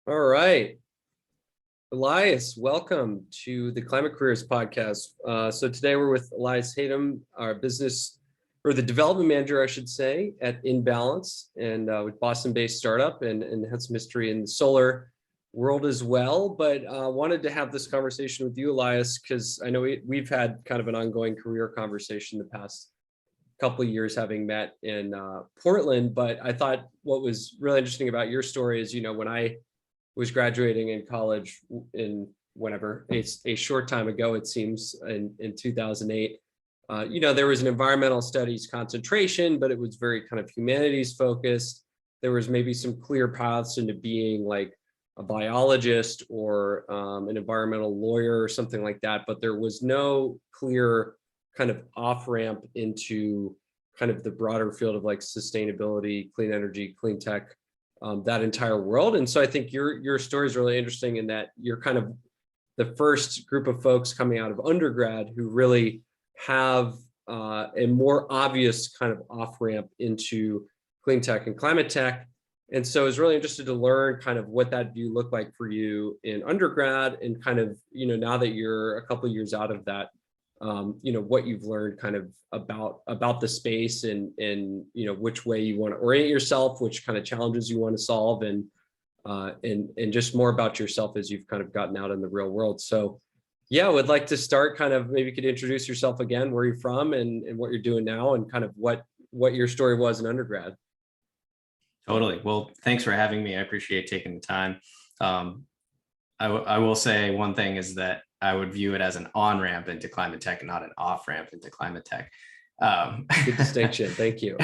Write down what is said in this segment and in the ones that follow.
All right. Elias, welcome to the Climate Careers Podcast. So today we're with Elias Hatem, our business or the development manager, I should say, at inBalance, and with Boston-based startup, and had some history in the solar world as well. But wanted to have this conversation with you, Elias, because I know we've had kind of an ongoing career conversation the past couple of years, having met in Portland. But I thought what was really interesting about your story is, when I was graduating in college in whenever it's a short time ago, it seems in 2008. There was an environmental studies concentration, but it was very kind of humanities focused. There was maybe some clear paths into being like a biologist or an environmental lawyer or something like that, but there was no clear kind of off ramp into kind of the broader field of like sustainability, clean energy, clean tech, that entire world. And so I think your story is really interesting in that you're kind of the first group of folks coming out of undergrad who really have a more obvious kind of off ramp into clean tech and climate tech. And so I was really interested to learn kind of what that view looked like for you in undergrad, and kind of, now that you're a couple of years out of that, what you've learned kind of about the space, and which way you want to orient yourself, which kind of challenges you want to solve, and just more about yourself as you've kind of gotten out in the real world. So yeah, I would like to start kind of, maybe you could introduce yourself again, where you're from and what you're doing now, and kind of what your story was in undergrad. Totally. Well, thanks for having me. I appreciate taking the time. I will say one thing is that I would view it as an on-ramp into climate tech, and not an off-ramp into climate tech. Good distinction. Thank you.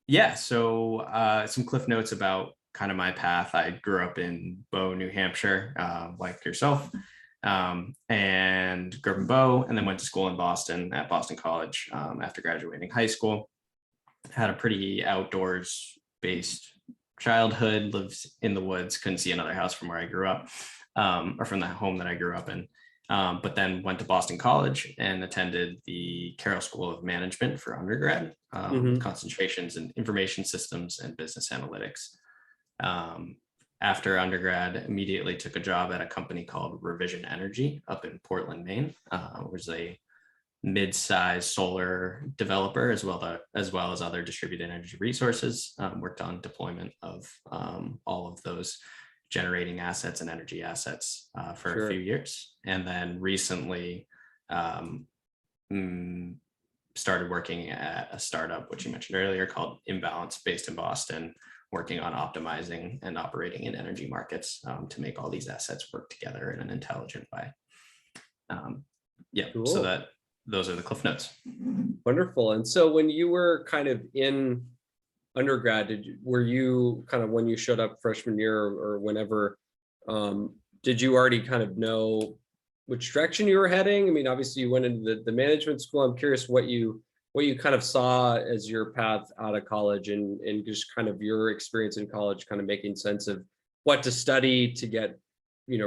Yeah. So some cliff notes about kind of my path. I grew up in Bow, New Hampshire, like yourself, and grew up in Bow, and then went to school in Boston at Boston College after graduating high school. Had a pretty outdoors-based childhood, lived in the woods, couldn't see another house from where I grew up, or from the home that I grew up in. But then went to Boston College and attended the Carroll School of Management for undergrad, concentrations in information systems and business analytics. After undergrad, immediately took a job at a company called Revision Energy up in Portland, Maine, which is a mid-sized solar developer, as well as other distributed energy resources. Worked on deployment of all of those generating assets and energy assets for a few years, and then recently started working at a startup, which you mentioned earlier, called inBalance, based in Boston, working on optimizing and operating in energy markets to make all these assets work together in an intelligent way. Cool. So those are the cliff notes. Wonderful. And so when you were kind of in undergrad, were you kind of, when you showed up freshman year or whenever, did you already kind of know which direction you were heading? I mean, obviously you went into the management school. I'm curious what you kind of saw as your path out of college, and just kind of your experience in college, kind of making sense of what to study to get,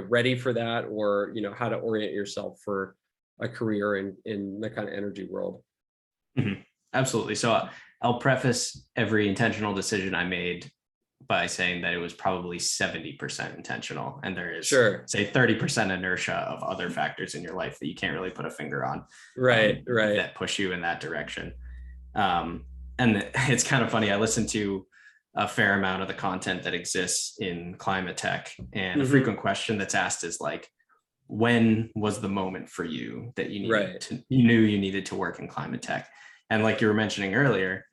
ready for that, or, how to orient yourself for a career in the kind of energy world. Mm-hmm. Absolutely. So I'll preface every intentional decision I made by saying that it was probably 70% intentional, and there is, say, 30% inertia of other factors in your life that you can't really put a finger on, right, that push you in that direction. And it's kind of funny, I listen to a fair amount of the content that exists in climate tech, and a frequent question that's asked is like, when was the moment for you that you needed you knew you needed to work in climate tech? And like you were mentioning earlier,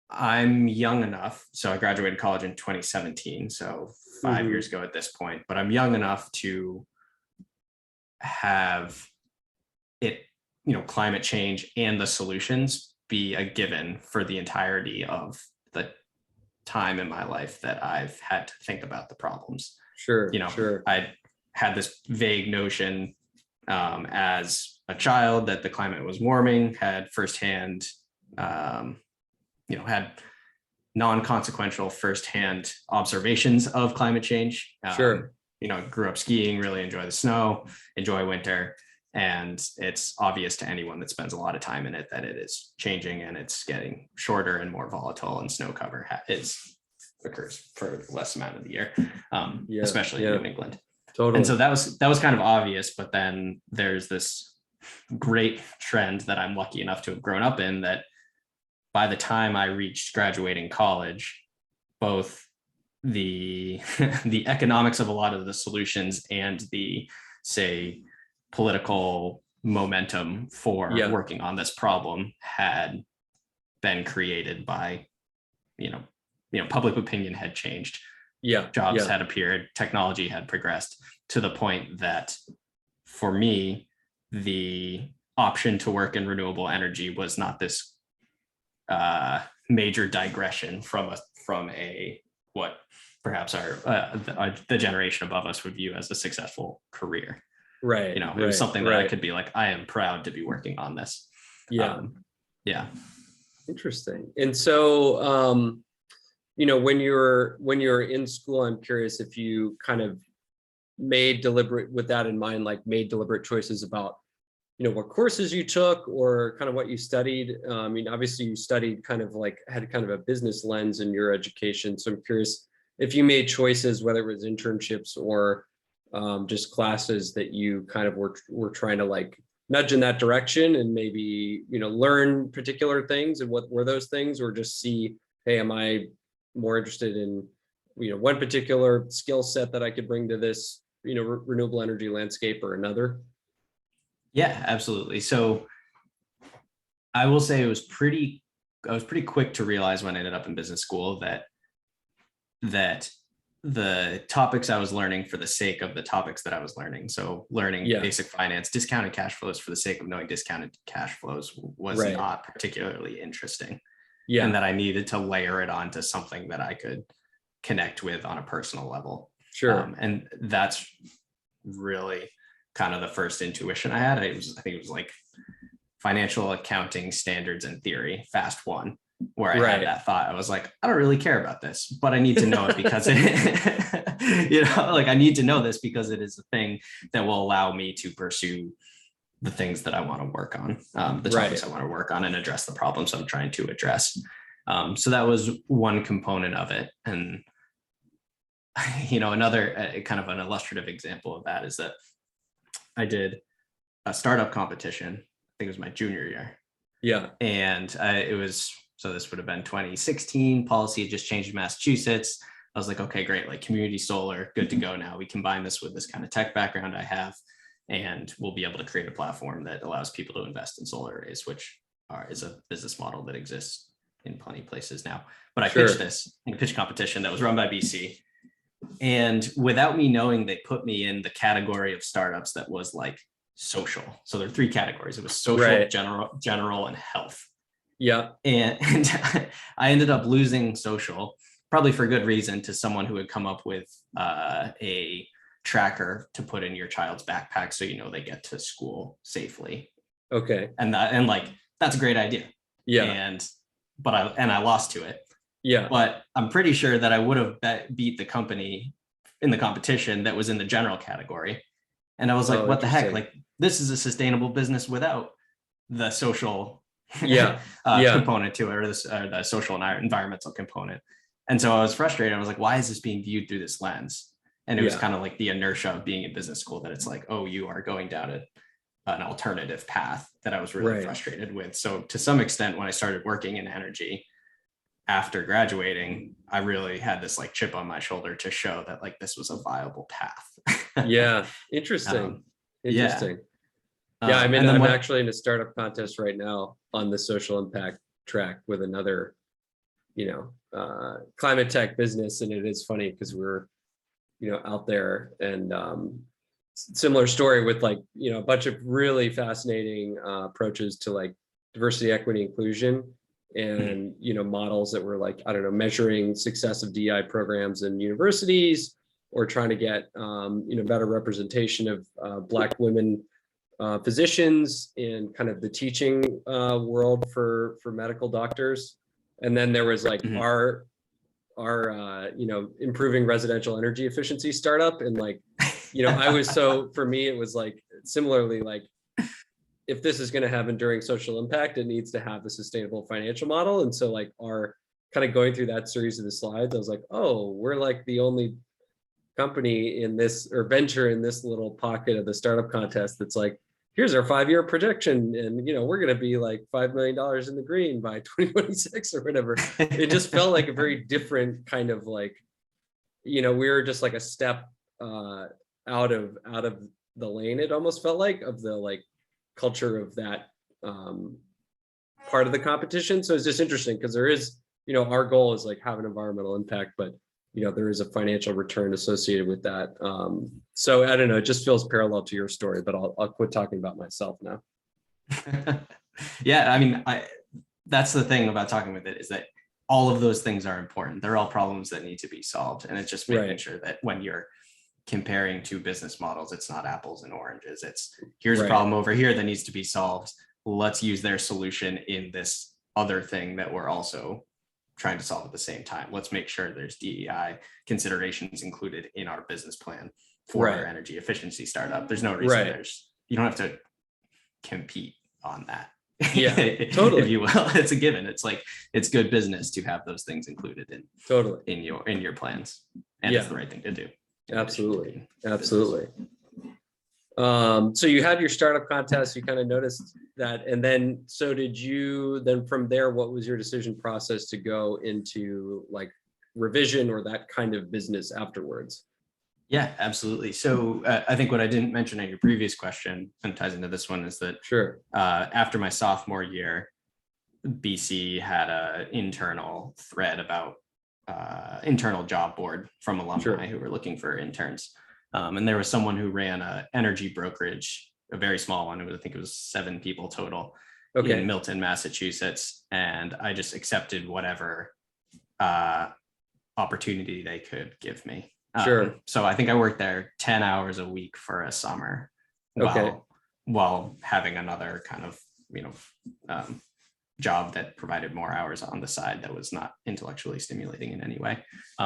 I'm young enough. So I graduated college in 2017, so 5 years ago at this point, but I'm young enough to have it, climate change and the solutions be a given for the entirety of the time in my life that I've had to think about the problems. Sure. I had this vague notion as a child that the climate was warming, had firsthand, had non-consequential firsthand observations of climate change. Grew up skiing, really enjoy the snow, enjoy winter. And it's obvious to anyone that spends a lot of time in it that it is changing, and it's getting shorter and more volatile, and snow cover occurs for less amount of the year, especially in New England. Totally. And so that was kind of obvious, but then there's this great trend that I'm lucky enough to have grown up in, that by the time I reached graduating college, both the economics of a lot of the solutions and the, say, political momentum for working on this problem had been created by, public opinion had changed. Jobs had appeared, technology had progressed to the point that for me, the option to work in renewable energy was not this major digression from what perhaps the generation above us would view as a successful career. Right. It was something that I could be like, I am proud to be working on this. Yeah. Interesting. And so, when you're in school, I'm curious if you kind of made deliberate choices about, what courses you took or kind of what you studied. I mean, obviously you studied had kind of a business lens in your education. So I'm curious if you made choices, whether it was internships or just classes that you kind of were trying to nudge in that direction and maybe, learn particular things, and what were those things, or just see, hey, am I more interested in, one particular skill set that I could bring to this, renewable energy landscape or another? Yeah, absolutely. So I will say I was pretty quick to realize when I ended up in business school that the topics I was learning for the sake of the topics that I was learning. So learning basic finance, discounted cash flows for the sake of knowing discounted cash flows was not particularly interesting. And that I needed to layer it onto something that I could connect with on a personal level. Sure. And that's really kind of the first intuition I had. I think it was like financial accounting standards and theory, fast one, where I had that thought. I was like, I don't really care about this, but I need to know it because I need to know this because it is a thing that will allow me to pursue the things that I want to work on, the topics I want to work on, and address the problems I'm trying to address. So that was one component of it. And, another kind of an illustrative example of that is that I did a startup competition. I think it was my junior year. Yeah. And so this would have been 2016. Policy had just changed in Massachusetts. I was like, okay, great. Like community solar, good to go now. We combine this with this kind of tech background I have, and we'll be able to create a platform that allows people to invest in solar arrays, which is a business model that exists in plenty of places now. But I pitched this in a pitch competition that was run by BC. And without me knowing, they put me in the category of startups that was like social. So there are three categories. It was social, general, and health. Yeah. And I ended up losing social, probably for good reason, to someone who had come up with a tracker to put in your child's backpack so they get to school safely. Okay. And that's a great idea. Yeah. But I lost to it. Yeah. But I'm pretty sure that I would have beat the company in the competition that was in the general category. And I was like, what the heck? Like, this is a sustainable business without the social component to it, or the social and environmental component. And so I was frustrated. I was like, why is this being viewed through this lens? And it was kind of like the inertia of being in business school, that it's like, oh, you are going down an alternative path, that I was really frustrated with. So to some extent, when I started working in energy after graduating, I really had this like chip on my shoulder to show that like this was a viable path. Yeah. Interesting. Interesting. Yeah. I'm actually in a startup contest right now on the social impact track with another, climate tech business. And it is funny because we're, out there, and similar story with a bunch of really fascinating approaches to like diversity, equity, inclusion, and, models that were like, I don't know, measuring success of DEI programs in universities, or trying to get, better representation of Black women physicians in kind of the teaching world for medical doctors. And then there was like our improving residential energy efficiency startup. And like, for me, it was like, similarly, like, if this is going to have enduring social impact, it needs to have a sustainable financial model. And so like our kind of going through that series of the slides, I was like, oh, we're like the only company in this or venture in this little pocket of the startup contest that's like, here's our 5-year projection, and we're going to be like $5 million in the green by 2026 or whatever. It just felt like a very different kind of like, we were just like a step out of the lane. It almost felt like of the like culture of that part of the competition. So it's just interesting because there is, our goal is like have an environmental impact, but there is a financial return associated with that. So I don't know, it just feels parallel to your story, but I'll quit talking about myself now. Yeah, I mean, that's the thing about talking with it, is that all of those things are important. They're all problems that need to be solved. And it's just making sure that when you're comparing two business models, it's not apples and oranges. It's here's a problem over here that needs to be solved. Let's use their solution in this other thing that we're also trying to solve at the same time. Let's make sure there's DEI considerations included in our business plan for our energy efficiency startup. There's no reason you don't have to compete on that. Yeah, totally. If you will, it's a given. It's like, it's good business to have those things included in your plans, and it's the right thing to do. Absolutely. So you had your startup contest, you kind of noticed that. And then, so did you then from there, what was your decision process to go into like revision or that kind of business afterwards? Yeah, absolutely. So I think what I didn't mention in your previous question and ties into this one is that after my sophomore year, BC had an internal thread about internal job board from alumni who were looking for interns. And there was someone who ran an energy brokerage, a very small one. I think it was 7 people total in Milton, Massachusetts. And I just accepted whatever opportunity they could give me. So I think I worked there 10 hours a week for a summer while having another kind of, job that provided more hours on the side that was not intellectually stimulating in any way.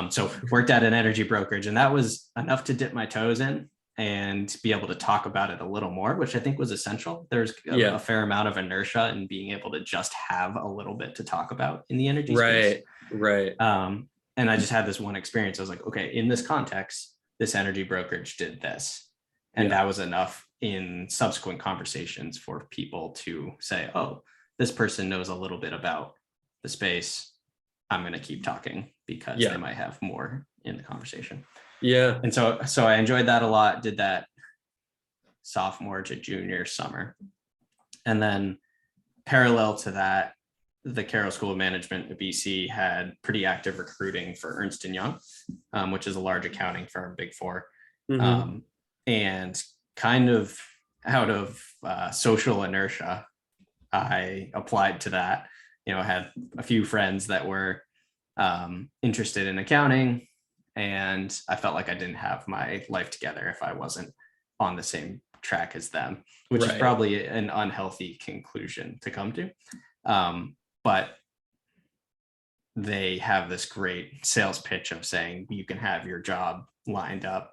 So worked at an energy brokerage, and that was enough to dip my toes in and be able to talk about it a little more, which I think was essential. There's a fair amount of inertia in being able to just have a little bit to talk about in the energy space. And I just had this one experience. I was like, okay, in this context, this energy brokerage did this. And that was enough in subsequent conversations for people to say, oh, this person knows a little bit about the space. I'm going to keep talking because they might have more in the conversation. And so I enjoyed that a lot, did that sophomore to junior summer. And then parallel to that, the Carroll School of Management at BC had pretty active recruiting for Ernst & Young, which is a large accounting firm, Big Four. And kind of out of social inertia, I applied to that. I had a few friends that were interested in accounting, and I felt like I didn't have my life together if I wasn't on the same track as them, which is probably an unhealthy conclusion to come to. But they have this great sales pitch of saying you can have your job lined up,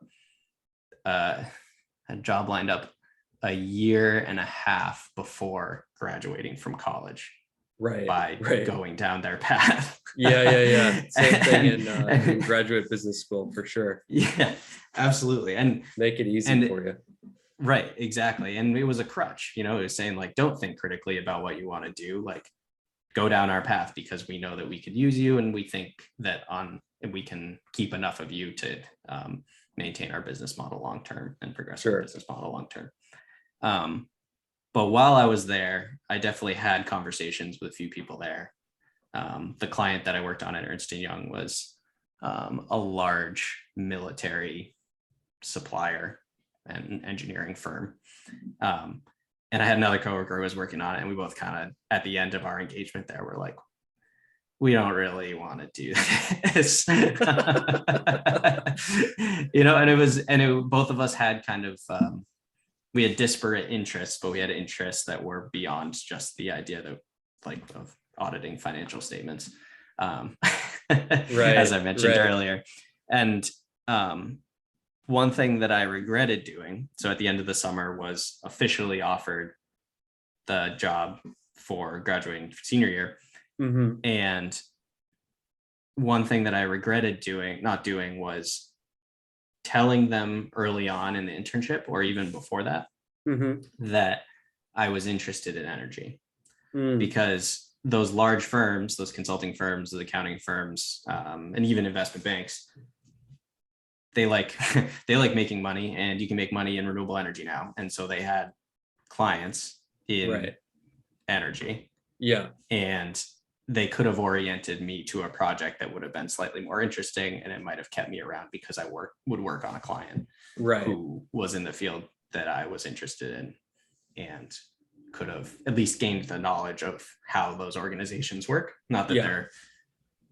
a year and a half before graduating from college by going down their path. Same thing in graduate business school for sure. Yeah, absolutely. And make it easy for you. Right, exactly. And it was a crutch, it was saying like, don't think critically about what you want to do, like go down our path because we know that we could use you, and we think that we can keep enough of you to maintain our business model long-term and progress our business model long-term. But while I was there, I definitely had conversations with a few people there. The client that I worked on at Ernst & Young was a large military supplier and engineering firm. And I had another coworker who was working on it, and we both kind of, at the end of our engagement there, were like, we don't really want to do this. Both of us had kind of, we had disparate interests, but we had interests that were beyond just the idea of auditing financial statements, as I mentioned earlier. And one thing that I regretted doing, so at the end of the summer, was officially offered the job for graduating senior year. Mm-hmm. And one thing that I regretted not doing was telling them early on in the internship, or even before that, that I was interested in energy. Because those large firms, those consulting firms, those accounting firms, and even investment banks, they like making money, and you can make money in renewable energy now. And so they had clients in energy. Yeah. And they could have oriented me to a project that would have been slightly more interesting, and it might have kept me around because I would work on a client who was in the field that I was interested in, and could have at least gained the knowledge of how those organizations work. Not that they're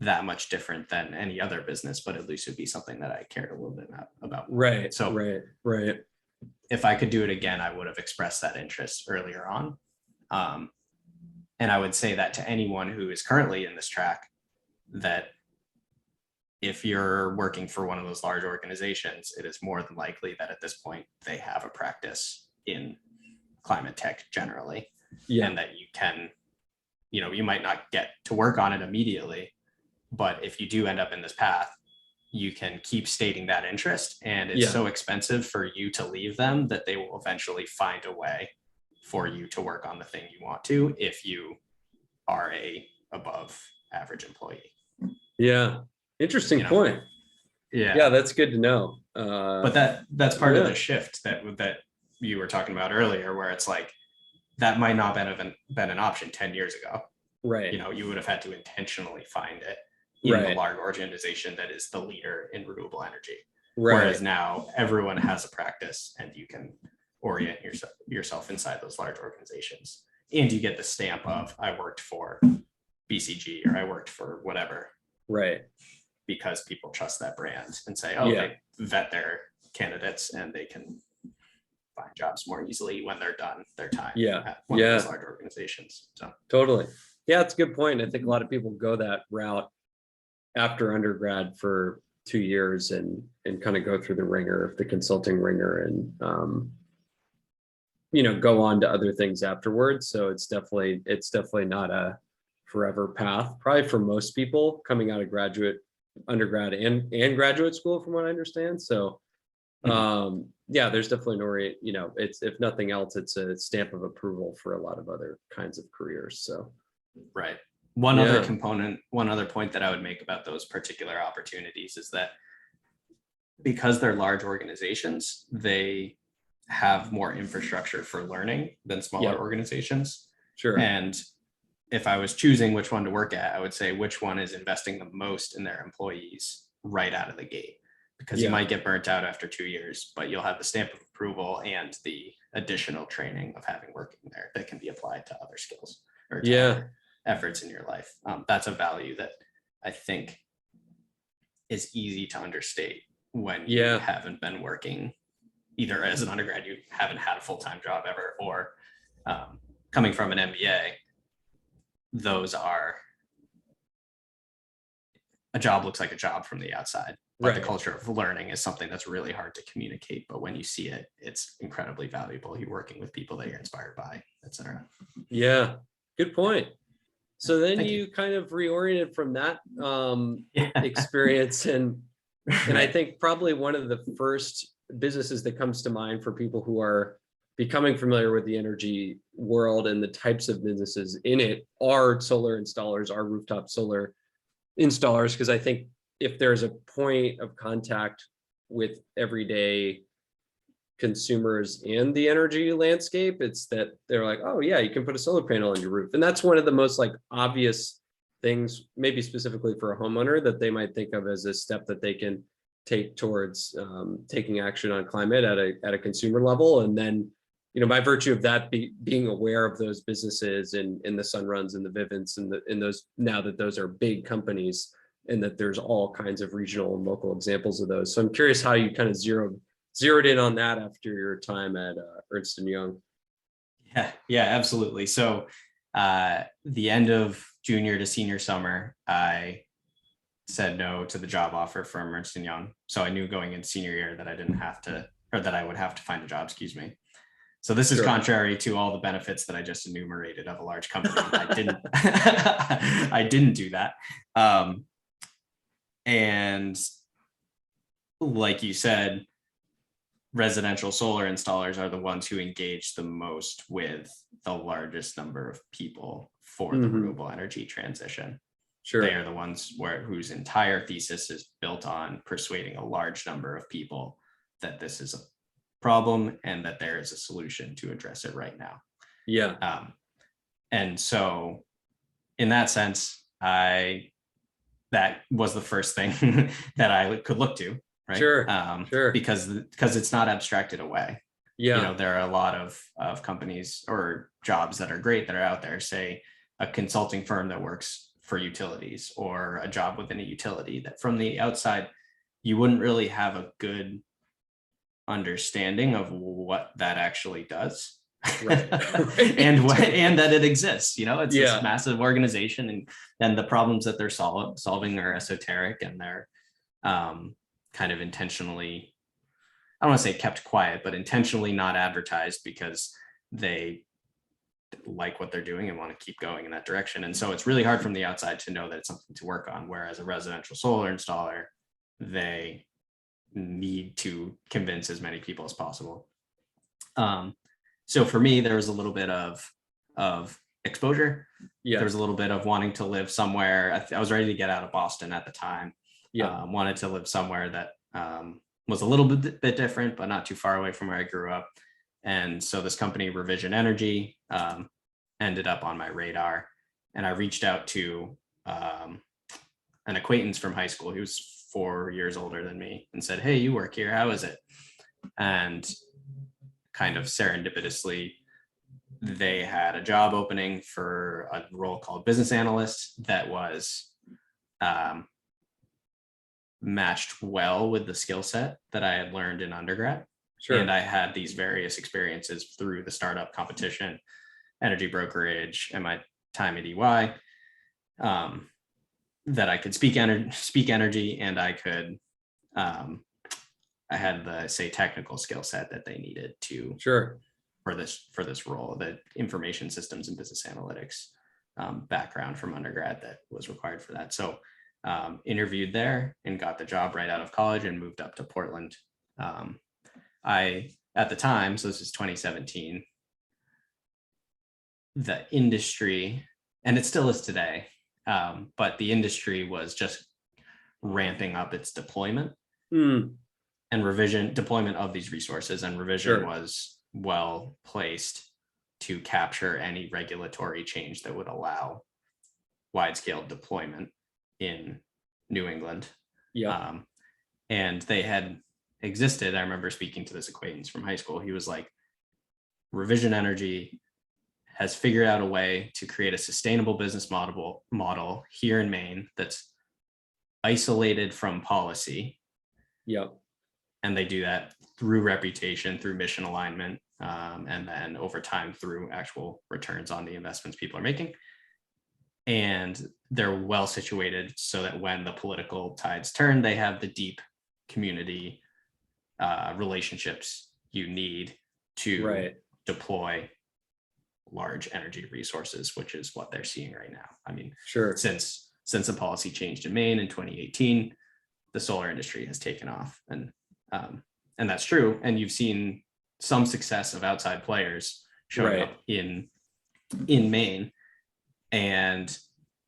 that much different than any other business, but at least it'd be something that I cared a little bit about. Right. So right. If I could do it again, I would have expressed that interest earlier on. And I would say that to anyone who is currently in this track, that if you're working for one of those large organizations, it is more than likely that at this point they have a practice in climate tech generally, and that you can, you might not get to work on it immediately, but if you do end up in this path, you can keep stating that interest, and it's so expensive for you to leave them that they will eventually find a way for you to work on the thing you want to, if you are a above average employee. Yeah. Interesting point. Yeah. That's good to know. But that's part of the shift that you were talking about earlier, where it's like, that might not have been an option 10 years ago. Right. You would have had to intentionally find it in the large organization that is the leader in renewable energy. Whereas now everyone has a practice, and you can orient yourself inside those large organizations, and you get the stamp of, I worked for BCG, or I worked for whatever. Right. Because people trust that brand and say, they vet their candidates, and they can find jobs more easily when they're done their time at one of those large organizations. So totally. Yeah, it's a good point. I think a lot of people go that route after undergrad for 2 years and kind of go through the consulting ringer, and go on to other things afterwards. So it's definitely not a forever path, probably for most people coming out of undergrad and graduate school, from what I understand. So there's definitely it's, if nothing else, it's a stamp of approval for a lot of other kinds of careers. So one other point that I would make about those particular opportunities is that because they're large organizations, they have more infrastructure for learning than smaller organizations. Sure. And if I was choosing which one to work at, I would say which one is investing the most in their employees right out of the gate, because you might get burnt out after 2 years, but you'll have the stamp of approval and the additional training of having working there that can be applied to other skills or to other efforts in your life. That's a value that I think is easy to understate when you haven't been working, either as an undergrad, you haven't had a full-time job ever, or coming from an MBA. Those are, a job looks like a job from the outside, but the culture of learning is something that's really hard to communicate. But when you see it, it's incredibly valuable. You're working with people that you're inspired by, etc. Yeah, good point. So then you kind of reoriented from that experience, and I think probably one of the first businesses that comes to mind for people who are becoming familiar with the energy world and the types of businesses in it are solar installers, are rooftop solar installers. Because I think if there's a point of contact with everyday consumers in the energy landscape, it's that they're like, oh yeah, you can put a solar panel on your roof. And that's one of the most obvious things, maybe specifically for a homeowner, that they might think of as a step that they can take towards taking action on climate at a consumer level. And then, by virtue of that, being aware of those businesses in the Sunruns and the Vivint's and in those, now that those are big companies, and that there's all kinds of regional and local examples of those. So I'm curious how you kind of zeroed in on that after your time at Ernst & Young. Yeah, absolutely. So the end of junior to senior summer, I said no to the job offer from Ernst & Young. So I knew going into senior year that I would have to find a job, So this is Sure. contrary to all the benefits that I just enumerated of a large company. I didn't, I didn't do that. And like you said, residential solar installers are the ones who engage the most with the largest number of people for the renewable energy transition. Sure. They are the ones whose entire thesis is built on persuading a large number of people that this is a problem and that there is a solution to address it right now. Yeah. And so in that sense, that was the first thing that I could look to, right? Sure. Because it's not abstracted away. Yeah. You know, there are a lot of companies or jobs that are great that are out there, say a consulting firm that works for utilities, or a job within a utility that from the outside, you wouldn't really have a good understanding of what that actually does. Right. and that it exists. You know, it's Yeah. this massive organization, and the problems that they're solving are esoteric, and they're kind of intentionally, I don't want to say kept quiet, but intentionally not advertised because they like what they're doing and want to keep going in that direction. And so it's really hard from the outside to know that it's something to work on. Whereas a residential solar installer, they need to convince as many people as possible. So for me, there was a little bit of exposure. Yeah. There was a little bit of wanting to live somewhere. I was ready to get out of Boston at the time. Yeah. Wanted to live somewhere that was a little bit different, but not too far away from where I grew up. And so this company, Revision Energy, ended up on my radar. And I reached out to an acquaintance from high school. He was 4 years older than me, and said, "Hey, you work here. How is it?" And kind of serendipitously, they had a job opening for a role called business analyst that was matched well with the skill set that I had learned in undergrad. Sure. And I had these various experiences through the startup competition, energy brokerage, and my time at EY, that I could speak energy, and I could, I had the, say, technical skill set that they needed to Sure. for this role, the information systems and business analytics background from undergrad that was required for that. So interviewed there and got the job right out of college and moved up to Portland. At the time, so this is 2017, the industry, and it still is today, but the industry was just ramping up its deployment and deployment of these resources, and Revision was well placed to capture any regulatory change that would allow wide-scale deployment in New England. Yeah. And they had existed. I remember speaking to this acquaintance from high school. He was like, Revision Energy has figured out a way to create a sustainable business model here in Maine that's isolated from policy. Yeah. And they do that through reputation, through mission alignment, and then over time through actual returns on the investments people are making. And they're well situated so that when the political tides turn, they have the deep community relationships you need to deploy large energy resources, which is what they're seeing right now. I mean, since the policy changed in Maine in 2018, the solar industry has taken off, and that's true. And you've seen some success of outside players showing up in Maine, and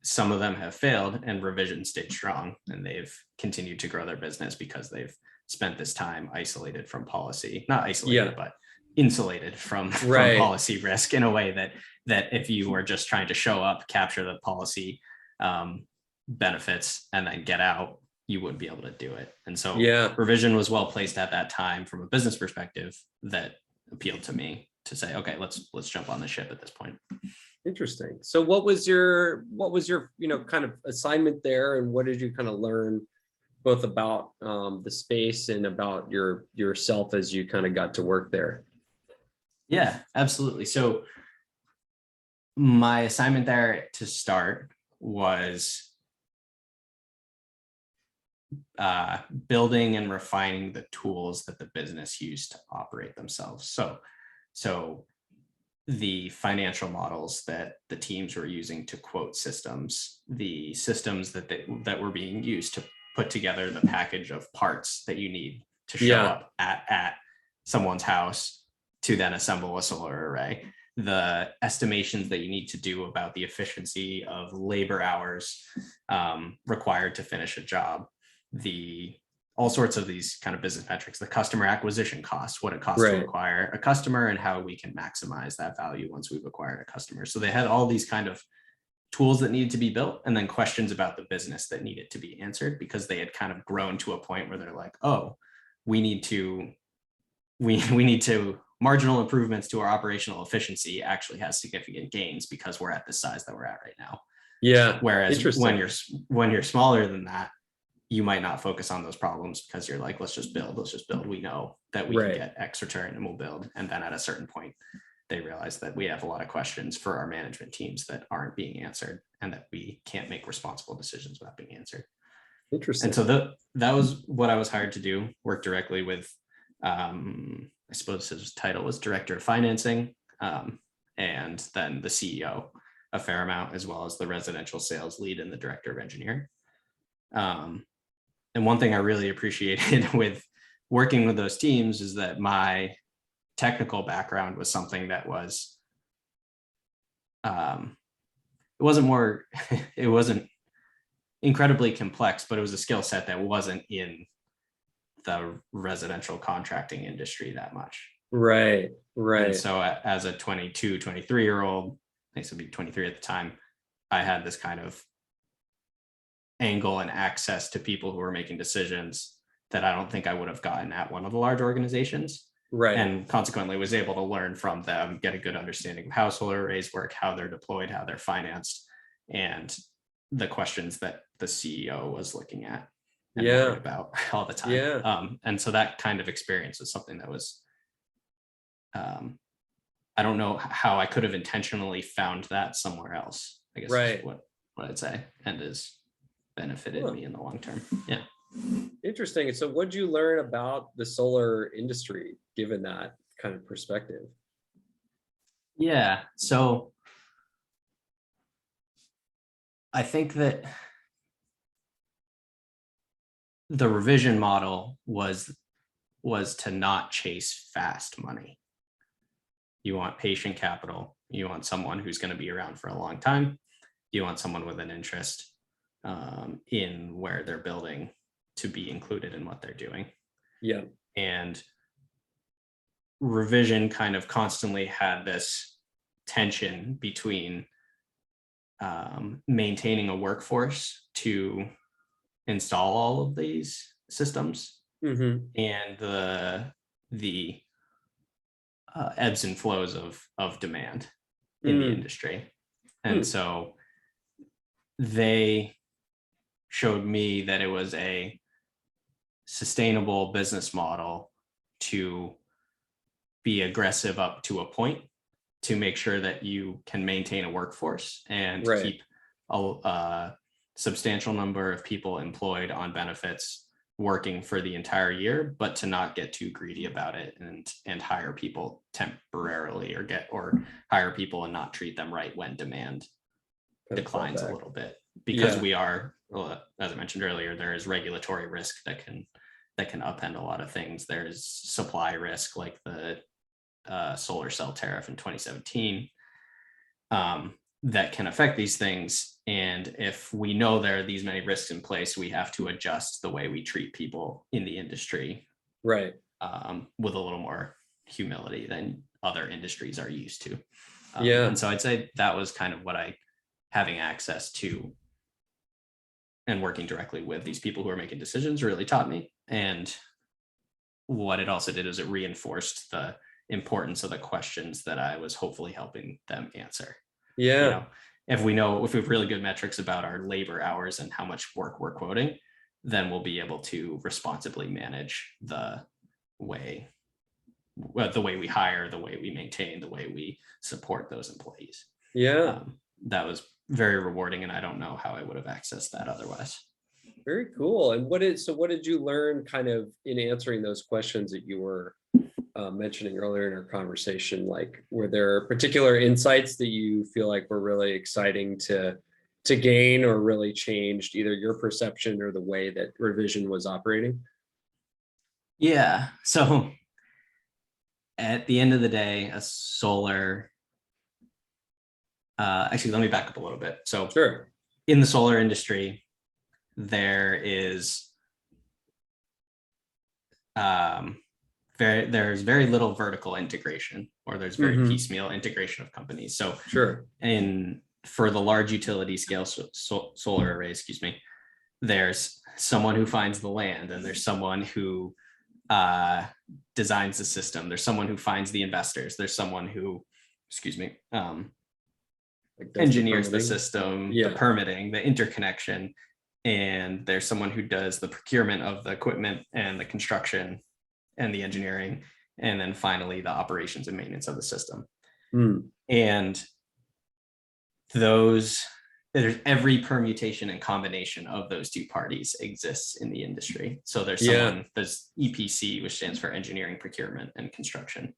some of them have failed, and Revision stayed strong, and they've continued to grow their business because they've spent this time isolated from policy, not isolated, but insulated from policy risk in a way that if you were just trying to show up, capture the policy benefits, and then get out, you wouldn't be able to do it. And so Revision was well placed at that time from a business perspective that appealed to me to say, okay, let's jump on the ship at this point. Interesting. So what was your kind of assignment there, and what did you kind of learn both about the space and about yourself as you kind of got to work there? Yeah, absolutely. So my assignment there to start was building and refining the tools that the business used to operate themselves. So So the financial models that the teams were using to quote systems, the systems that were being used to put together the package of parts that you need to show up at someone's house to then assemble a solar array, the estimations that you need to do about the efficiency of labor hours required to finish a job, all sorts of these kind of business metrics, the customer acquisition costs, what it costs to acquire a customer and how we can maximize that value once we've acquired a customer. So they had all these kind of tools that needed to be built, and then questions about the business that needed to be answered, because they had kind of grown to a point where they're like, oh, we need to marginal improvements to our operational efficiency actually has significant gains because we're at the size that we're at right now. Yeah. Whereas when you're smaller than that, you might not focus on those problems because you're like, let's just build. We know that we can get X return and we'll build. And then at a certain point, they realize that we have a lot of questions for our management teams that aren't being answered and that we can't make responsible decisions without being answered. Interesting. And so that was what I was hired to do, work directly with, I suppose his title was Director of Financing, and then the CEO a fair amount, as well as the residential sales lead and the Director of Engineering. And one thing I really appreciated with working with those teams is that my technical background was something that was, it wasn't incredibly complex, but it was a skill set that wasn't in the residential contracting industry that much. Right. And so as a 22, 23-year-old, I guess it'd be 23 at the time, I had this kind of angle and access to people who were making decisions that I don't think I would have gotten at one of the large organizations. And consequently was able to learn from them, get a good understanding of how solar arrays work, how they're deployed, how they're financed, and the questions that the CEO was looking at and worried about all the time. And so that kind of experience was something that was, I don't know how I could have intentionally found that somewhere else, I guess is what I'd say, and has benefited me in the long term. Yeah. Interesting. And so what did you learn about the solar industry, given that kind of perspective? Yeah. So I think that the revision model was to not chase fast money. You want patient capital. You want someone who's going to be around for a long time. You want someone with an interest in where they're building to be included in what they're doing. Yeah. And revision kind of constantly had this tension between maintaining a workforce to install all of these systems and the ebbs and flows of demand in the industry. And so they showed me that it was a sustainable business model to be aggressive up to a point to make sure that you can maintain a workforce and keep a substantial number of people employed on benefits working for the entire year, but to not get too greedy about it and hire people temporarily or hire people and not treat them right when demand declines a little bit, because we are, as I mentioned earlier, there is regulatory risk that can upend a lot of things. There's supply risk, like the solar cell tariff in 2017, that can affect these things. And if we know there are these many risks in place, we have to adjust the way we treat people in the industry, with a little more humility than other industries are used to. And so I'd say that was kind of what having access to and working directly with these people who are making decisions really taught me. And what it also did is it reinforced the importance of the questions that I was hopefully helping them answer. If we have really good metrics about our labor hours and how much work we're quoting, then we'll be able to responsibly manage the way we hire, the way we maintain, the way we support those employees. That was very rewarding, and I don't know how I would have accessed that otherwise. Very cool. And what did you learn kind of in answering those questions that you were mentioning earlier in our conversation, like were there particular insights that you feel like were really exciting to gain or really changed either your perception or the way that Revision was operating? Yeah. So at the end of the day, a solar, actually, let me back up a little bit. So Sure. in the solar industry, there's very little vertical integration, or there's very piecemeal integration of companies. So Sure. For the large utility scale solar arrays, there's someone who finds the land, and there's someone who designs the system. There's someone who finds the investors. There's someone who, Like engineers the system, Yeah. the permitting, the interconnection, and there's someone who does the procurement of the equipment and the construction and the engineering, and then finally the operations and maintenance of the system. And there's every permutation and combination of those two parties exists in the industry. So there's EPC, which stands for engineering, procurement, and construction.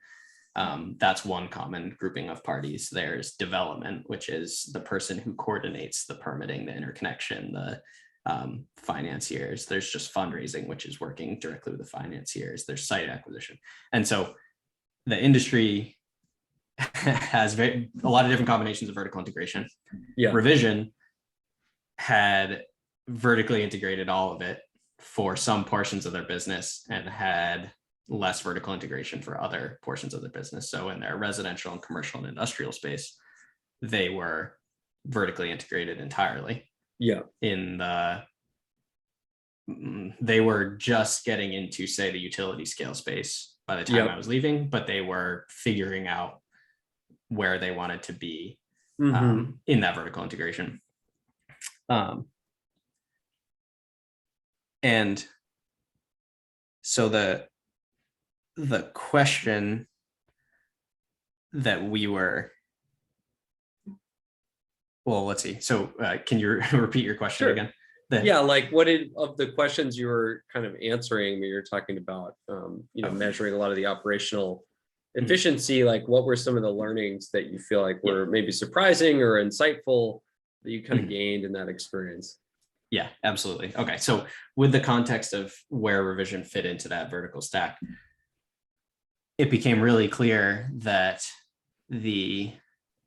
That's one common grouping of parties. There's development, which is the person who coordinates the permitting, the interconnection, the financiers. There's just fundraising, which is working directly with the financiers. There's site acquisition. And so the industry has a lot of different combinations of vertical integration. Yeah. Revision had vertically integrated all of it for some portions of their business and had less vertical integration for other portions of the business. So in their residential and commercial and industrial space, they were vertically integrated entirely. Yeah. They were just getting into, say, the utility scale space by the time I was leaving, but they were figuring out where they wanted to be in that vertical integration. And so the question that we were, well, let's see. So can you repeat your question again? Like what of the questions you were kind of answering when you're talking about, measuring a lot of the operational efficiency, like what were some of the learnings that you feel like were maybe surprising or insightful that you kind of gained in that experience? Yeah, absolutely. Okay. So with the context of where Revision fit into that vertical stack, it became really clear that the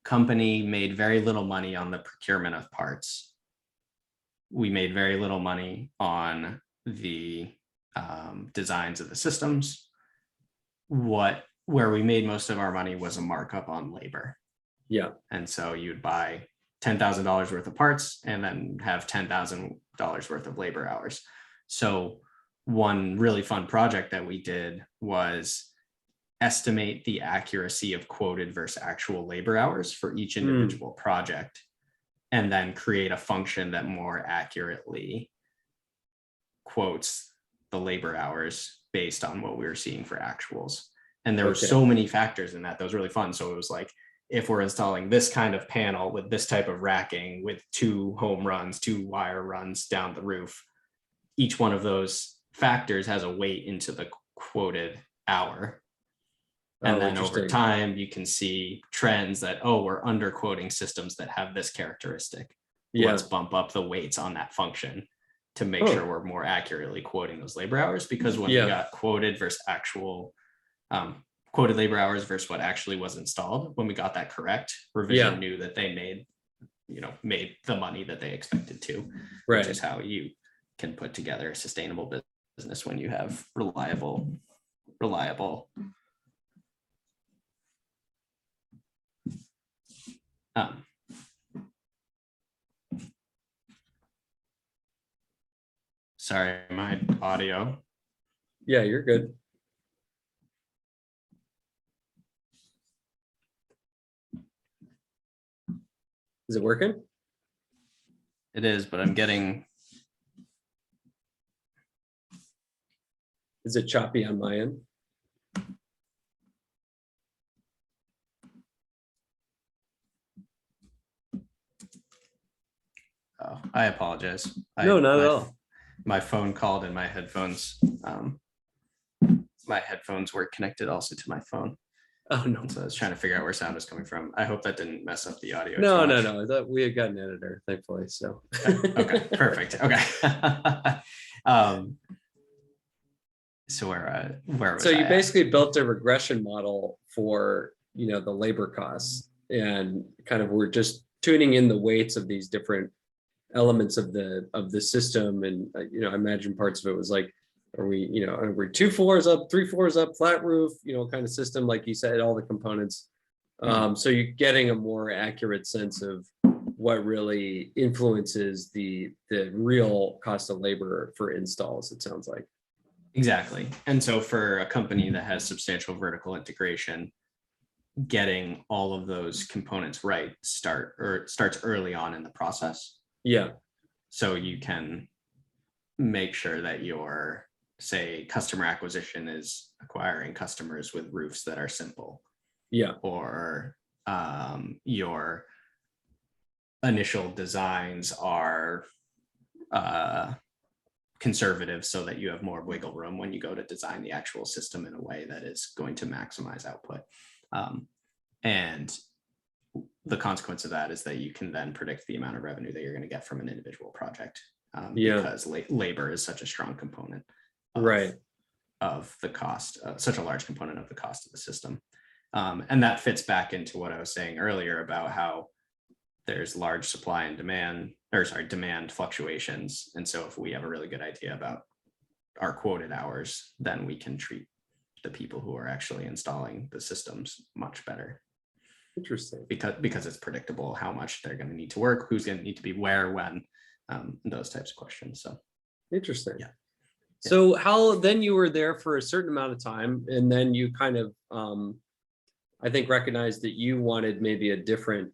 company made very little money on the procurement of parts. We made very little money on the designs of the systems. Where we made most of our money was a markup on labor. Yeah. And so you'd buy $10,000 worth of parts and then have $10,000 worth of labor hours. So one really fun project that we did was estimate the accuracy of quoted versus actual labor hours for each individual project, and then create a function that more accurately quotes the labor hours based on what we were seeing for actuals. And there were so many factors in that. That was really fun. So it was like, if we're installing this kind of panel with this type of racking with 2 home runs, 2 wire runs down the roof, each one of those factors has a weight into the quoted hour. And then over time, you can see trends that, we're underquoting systems that have this characteristic. Let's bump up the weights on that function to make sure we're more accurately quoting those labor hours. Because when we got quoted versus actual, quoted labor hours versus what actually was installed, when we got that correct, Revision knew that they made the money that they expected to, which is how you can put together a sustainable business when you have reliable. Sorry, my audio. Yeah, you're good. Is it working? It is, but I'm getting. Is it choppy on my end? Oh, I apologize. No, not at all. My phone called in my headphones. my headphones were connected also to my phone. Oh, no. So I was trying to figure out where sound was coming from. I hope that didn't mess up the audio. No. I thought we had got an editor, thankfully. So okay, perfect. Okay. So where was so you I basically built a regression model for, the labor costs, and kind of we're just tuning in the weights of these different elements of the system. And I imagine parts of it was like, are we 2 floors up, 3 floors up, flat roof, kind of system, like you said, all the components. So you're getting a more accurate sense of what really influences the real cost of labor for installs, it sounds like. Exactly. And so for a company that has substantial vertical integration, getting all of those components right starts early on in the process. Yeah. So you can make sure that your, say, customer acquisition is acquiring customers with roofs that are simple. Yeah. Or your initial designs are conservative so that you have more wiggle room when you go to design the actual system in a way that is going to maximize output. And the consequence of that is that you can then predict the amount of revenue that you're going to get from an individual project, because labor is such a strong component of the cost, such a large component of the cost of the system. And that fits back into what I was saying earlier about how there's large supply and demand fluctuations. And so if we have a really good idea about our quoted hours, then we can treat the people who are actually installing the systems much better. Interesting. Because it's predictable how much they're going to need to work, who's going to need to be where, when, those types of questions. So interesting. Yeah. So how then you were there for a certain amount of time, and then you kind of, I think, recognized that you wanted maybe a different,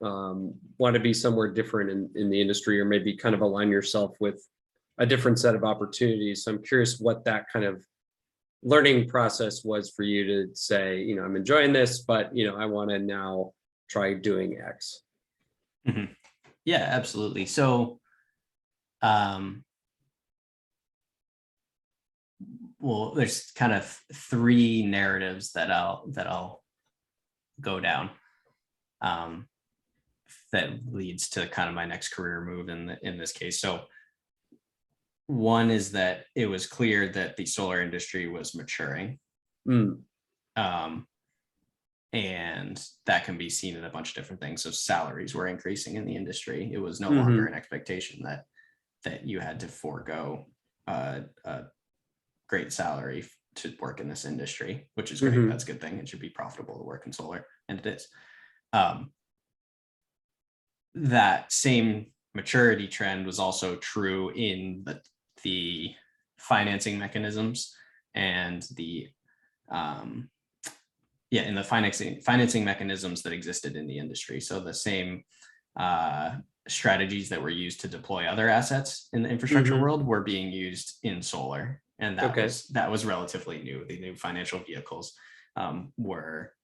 want to be somewhere different in the industry, or maybe kind of align yourself with a different set of opportunities. So I'm curious what that kind of learning process was for you to say, I'm enjoying this, but, I want to now try doing X. Mm-hmm. Yeah, absolutely. So, well, there's kind of 3 narratives that I'll go down, that leads to kind of my next career move in this case. So one is that it was clear that the solar industry was maturing. And that can be seen in a bunch of different things. So salaries were increasing in the industry. It was no longer an expectation that you had to forego a great salary to work in this industry, which is great. That's a good thing. It should be profitable to work in solar, and it is. That same maturity trend was also true in the financing mechanisms and in the financing mechanisms that existed in the industry. So the same strategies that were used to deploy other assets in the infrastructure world were being used in solar, and that was relatively new. The new financial vehicles were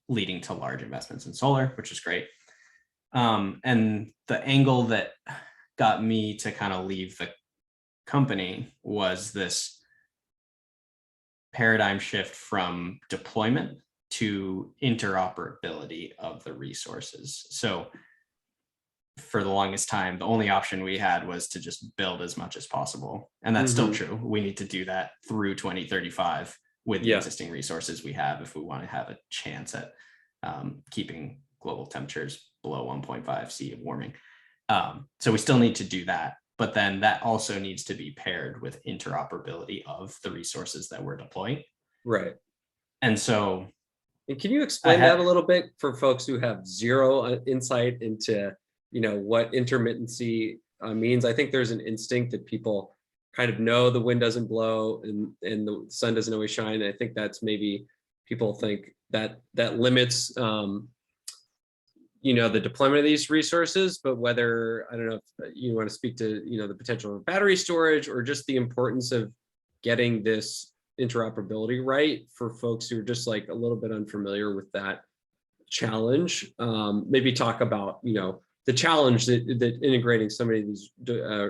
leading to large investments in solar, which is great. And the angle that got me to kind of leave the company was this paradigm shift from deployment to interoperability of the resources. So for the longest time, the only option we had was to just build as much as possible. And that's still true. We need to do that through 2035 with the existing resources we have if we want to have a chance at keeping global temperatures below 1.5 C of warming. So we still need to do that. But then that also needs to be paired with interoperability of the resources that we're deploying. Right. And so. And can you explain that a little bit for folks who have zero insight into, what intermittency means? I think there's an instinct that people kind of know the wind doesn't blow and the sun doesn't always shine. And I think that's maybe people think that limits, the deployment of these resources, but whether, I don't know if you want to speak to, the potential of battery storage or just the importance of getting this interoperability right for folks who are just like a little bit unfamiliar with that challenge. Maybe talk about, the challenge that integrating so many of these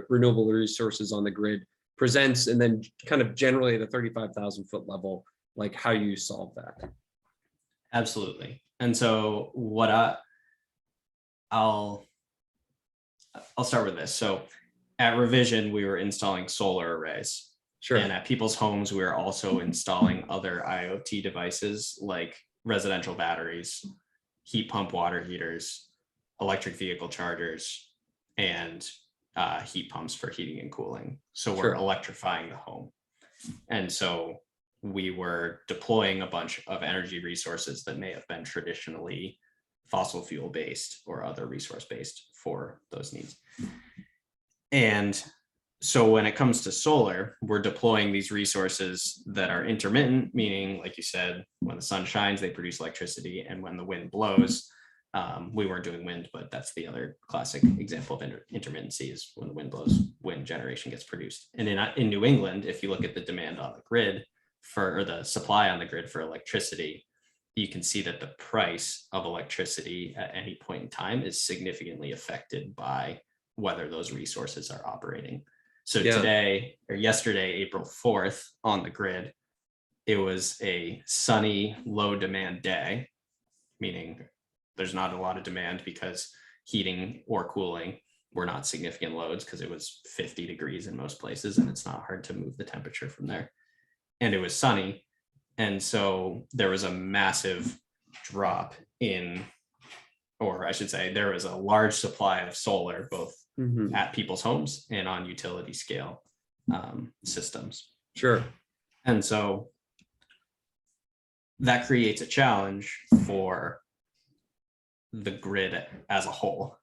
renewable resources on the grid presents, and then kind of generally at a 35,000 foot level, like how you solve that. Absolutely. And so I'll start with this. So at Revision, we were installing solar arrays. Sure. And at people's homes, we were also installing other IoT devices like residential batteries, heat pump water heaters, electric vehicle chargers, and heat pumps for heating and cooling. So we're electrifying the home. And so we were deploying a bunch of energy resources that may have been traditionally fossil fuel based or other resource based for those needs. And so when it comes to solar, we're deploying these resources that are intermittent, meaning, like you said, when the sun shines, they produce electricity, and when the wind blows, we weren't doing wind, but that's the other classic example of intermittency, is when the wind blows, wind generation gets produced. And in New England, if you look at the demand on the grid or the supply on the grid for electricity, you can see that the price of electricity at any point in time is significantly affected by whether those resources are operating. So today or yesterday, April 4th, on the grid, it was a sunny, low demand day, meaning there's not a lot of demand because heating or cooling were not significant loads because it was 50 degrees in most places and it's not hard to move the temperature from there. And it was sunny. And so there was a massive drop in, or I should say, there was a large supply of solar, both at people's homes and on utility scale systems. Sure. And so that creates a challenge for the grid as a whole,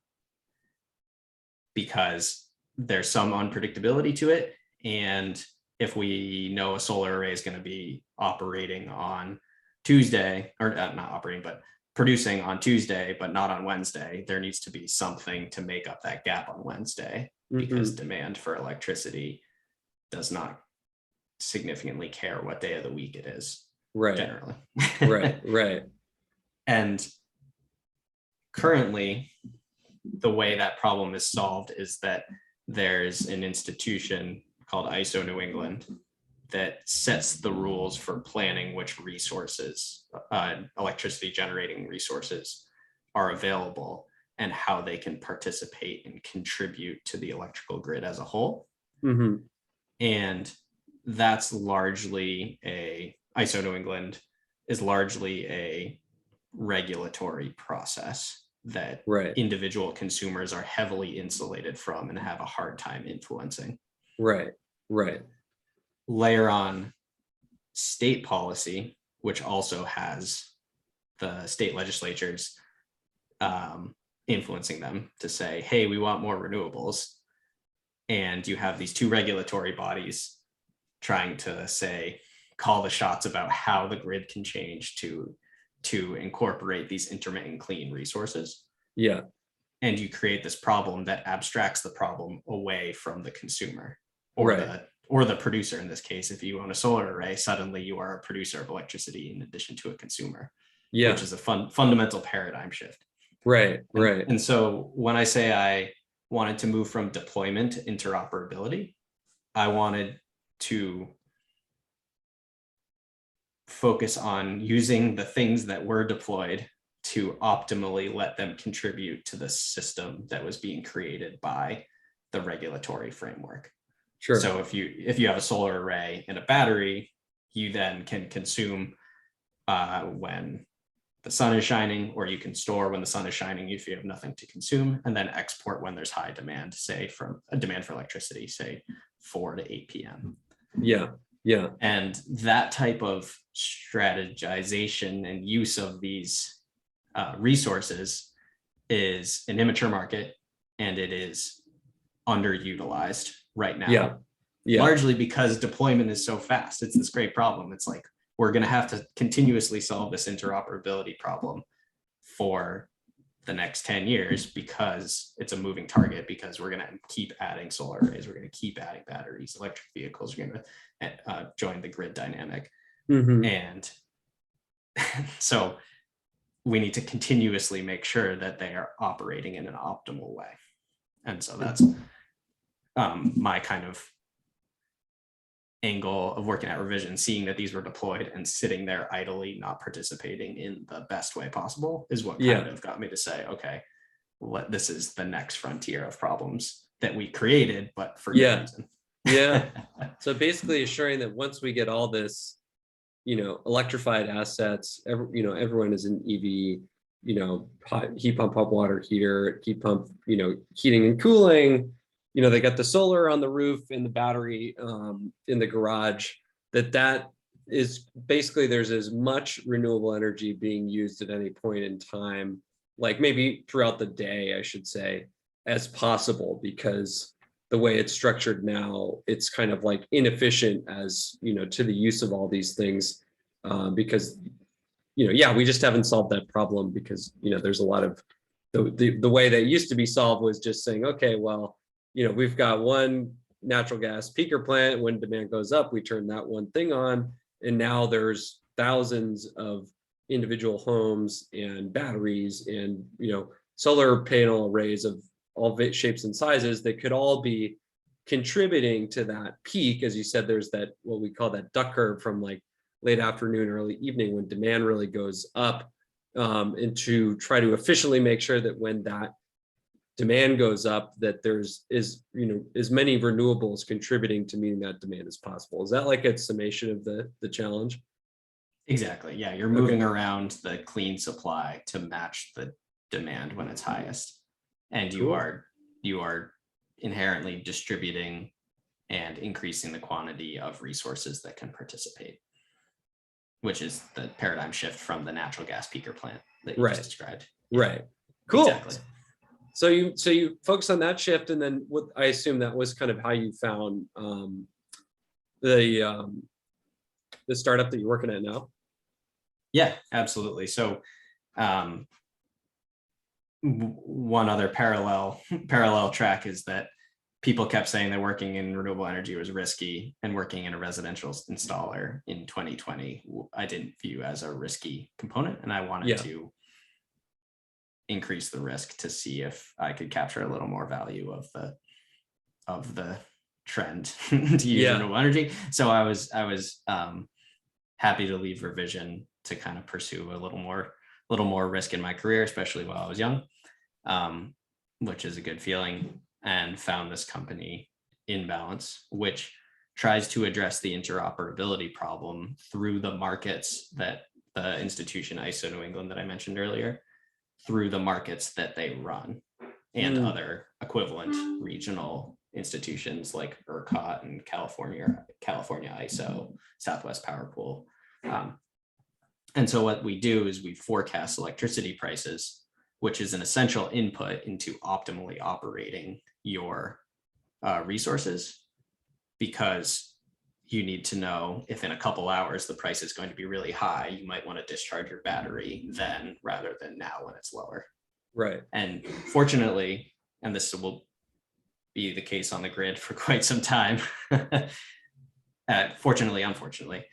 because there's some unpredictability to it. And if we know a solar array is going to be operating on Tuesday, or not operating, but producing on Tuesday, but not on Wednesday, there needs to be something to make up that gap on Wednesday, because demand for electricity does not significantly care what day of the week it is, generally. Right. And currently, the way that problem is solved is that there's an institution called ISO New England that sets the rules for planning which resources, electricity generating resources, are available and how they can participate and contribute to the electrical grid as a whole. And that's largely ISO New England is largely a regulatory process that individual consumers are heavily insulated from and have a hard time influencing. Right. Layer on state policy, which also has the state legislatures influencing them to say, hey, we want more renewables. And you have these two regulatory bodies trying to call the shots about how the grid can change to incorporate these intermittent clean resources. Yeah. And you create this problem that abstracts the problem away from the consumer or the producer. In this case, if you own a solar array, suddenly you are a producer of electricity in addition to a consumer, which is a fundamental paradigm shift. Right. And so when I say I wanted to move from deployment to interoperability, I wanted to focus on using the things that were deployed to optimally let them contribute to the system that was being created by the regulatory framework. Sure. So if you have a solar array and a battery, you then can consume when the sun is shining, or you can store when the sun is shining if you have nothing to consume, and then export when there's high demand, say from a demand for electricity, say 4 to 8 p.m. Yeah. And that type of strategization and use of these resources is an immature market, and it is underutilized right now. Largely because deployment is so fast. It's this great problem. It's like, we're going to have to continuously solve this interoperability problem for the next 10 years because it's a moving target, because we're going to keep adding solar arrays, we're going to keep adding batteries, electric vehicles are going to join the grid dynamic. And so we need to continuously make sure that they are operating in an optimal way. And so that's my kind of angle of working at Revision, seeing that these were deployed and sitting there idly, not participating in the best way possible, is what kind of got me to say, okay, this is the next frontier of problems that we created, but for good reason. Yeah. So basically assuring that once we get all this, electrified assets, everyone is an EV, heat pump, hot water heater, heat pump, heating and cooling, they got the solar on the roof and the battery in the garage, that is basically, there's as much renewable energy being used at any point in time, like maybe throughout the day, I should say, as possible, because the way it's structured now, it's kind of like inefficient as, to the use of all these things, because, we just haven't solved that problem, because, there's a lot of the way that used to be solved was just saying, okay, well, we've got one natural gas peaker plant. When demand goes up, we turn that one thing on. And now there's thousands of individual homes and batteries and, solar panel arrays of all shapes and sizes that could all be contributing to that peak. As you said, there's that, what we call that duck curve from like late afternoon, early evening, when demand really goes up, and to try to efficiently make sure that when that demand goes up, that there's as many renewables contributing to meeting that demand as possible. Is that like a summation of the challenge? Exactly. Yeah. You're moving around the clean supply to match the demand when it's highest. And you are inherently distributing and increasing the quantity of resources that can participate, which is the paradigm shift from the natural gas peaker plant that you just described. Right. Cool. Exactly. So you focus on that shift, and then what I assume that was kind of how you found the startup that you're working at now. Yeah, absolutely. So one other parallel track is that people kept saying that working in renewable energy was risky, and working in a residential installer in 2020, I didn't view as a risky component. And I wanted to increase the risk to see if I could capture a little more value of the trend to use renewable energy. So I was happy to leave Revision to kind of pursue a little more risk in my career, especially while I was young, which is a good feeling, and found this company, inBalance, which tries to address the interoperability problem through the markets that the institution ISO New England that I mentioned earlier, through the markets that they run, and other equivalent regional institutions like ERCOT and California ISO, Southwest Power Pool. And so what we do is we forecast electricity prices, which is an essential input into optimally operating your resources, because you need to know if in a couple hours the price is going to be really high, you might want to discharge your battery then rather than now when it's lower. Right. And fortunately, and this will be the case on the grid for quite some time, fortunately, unfortunately,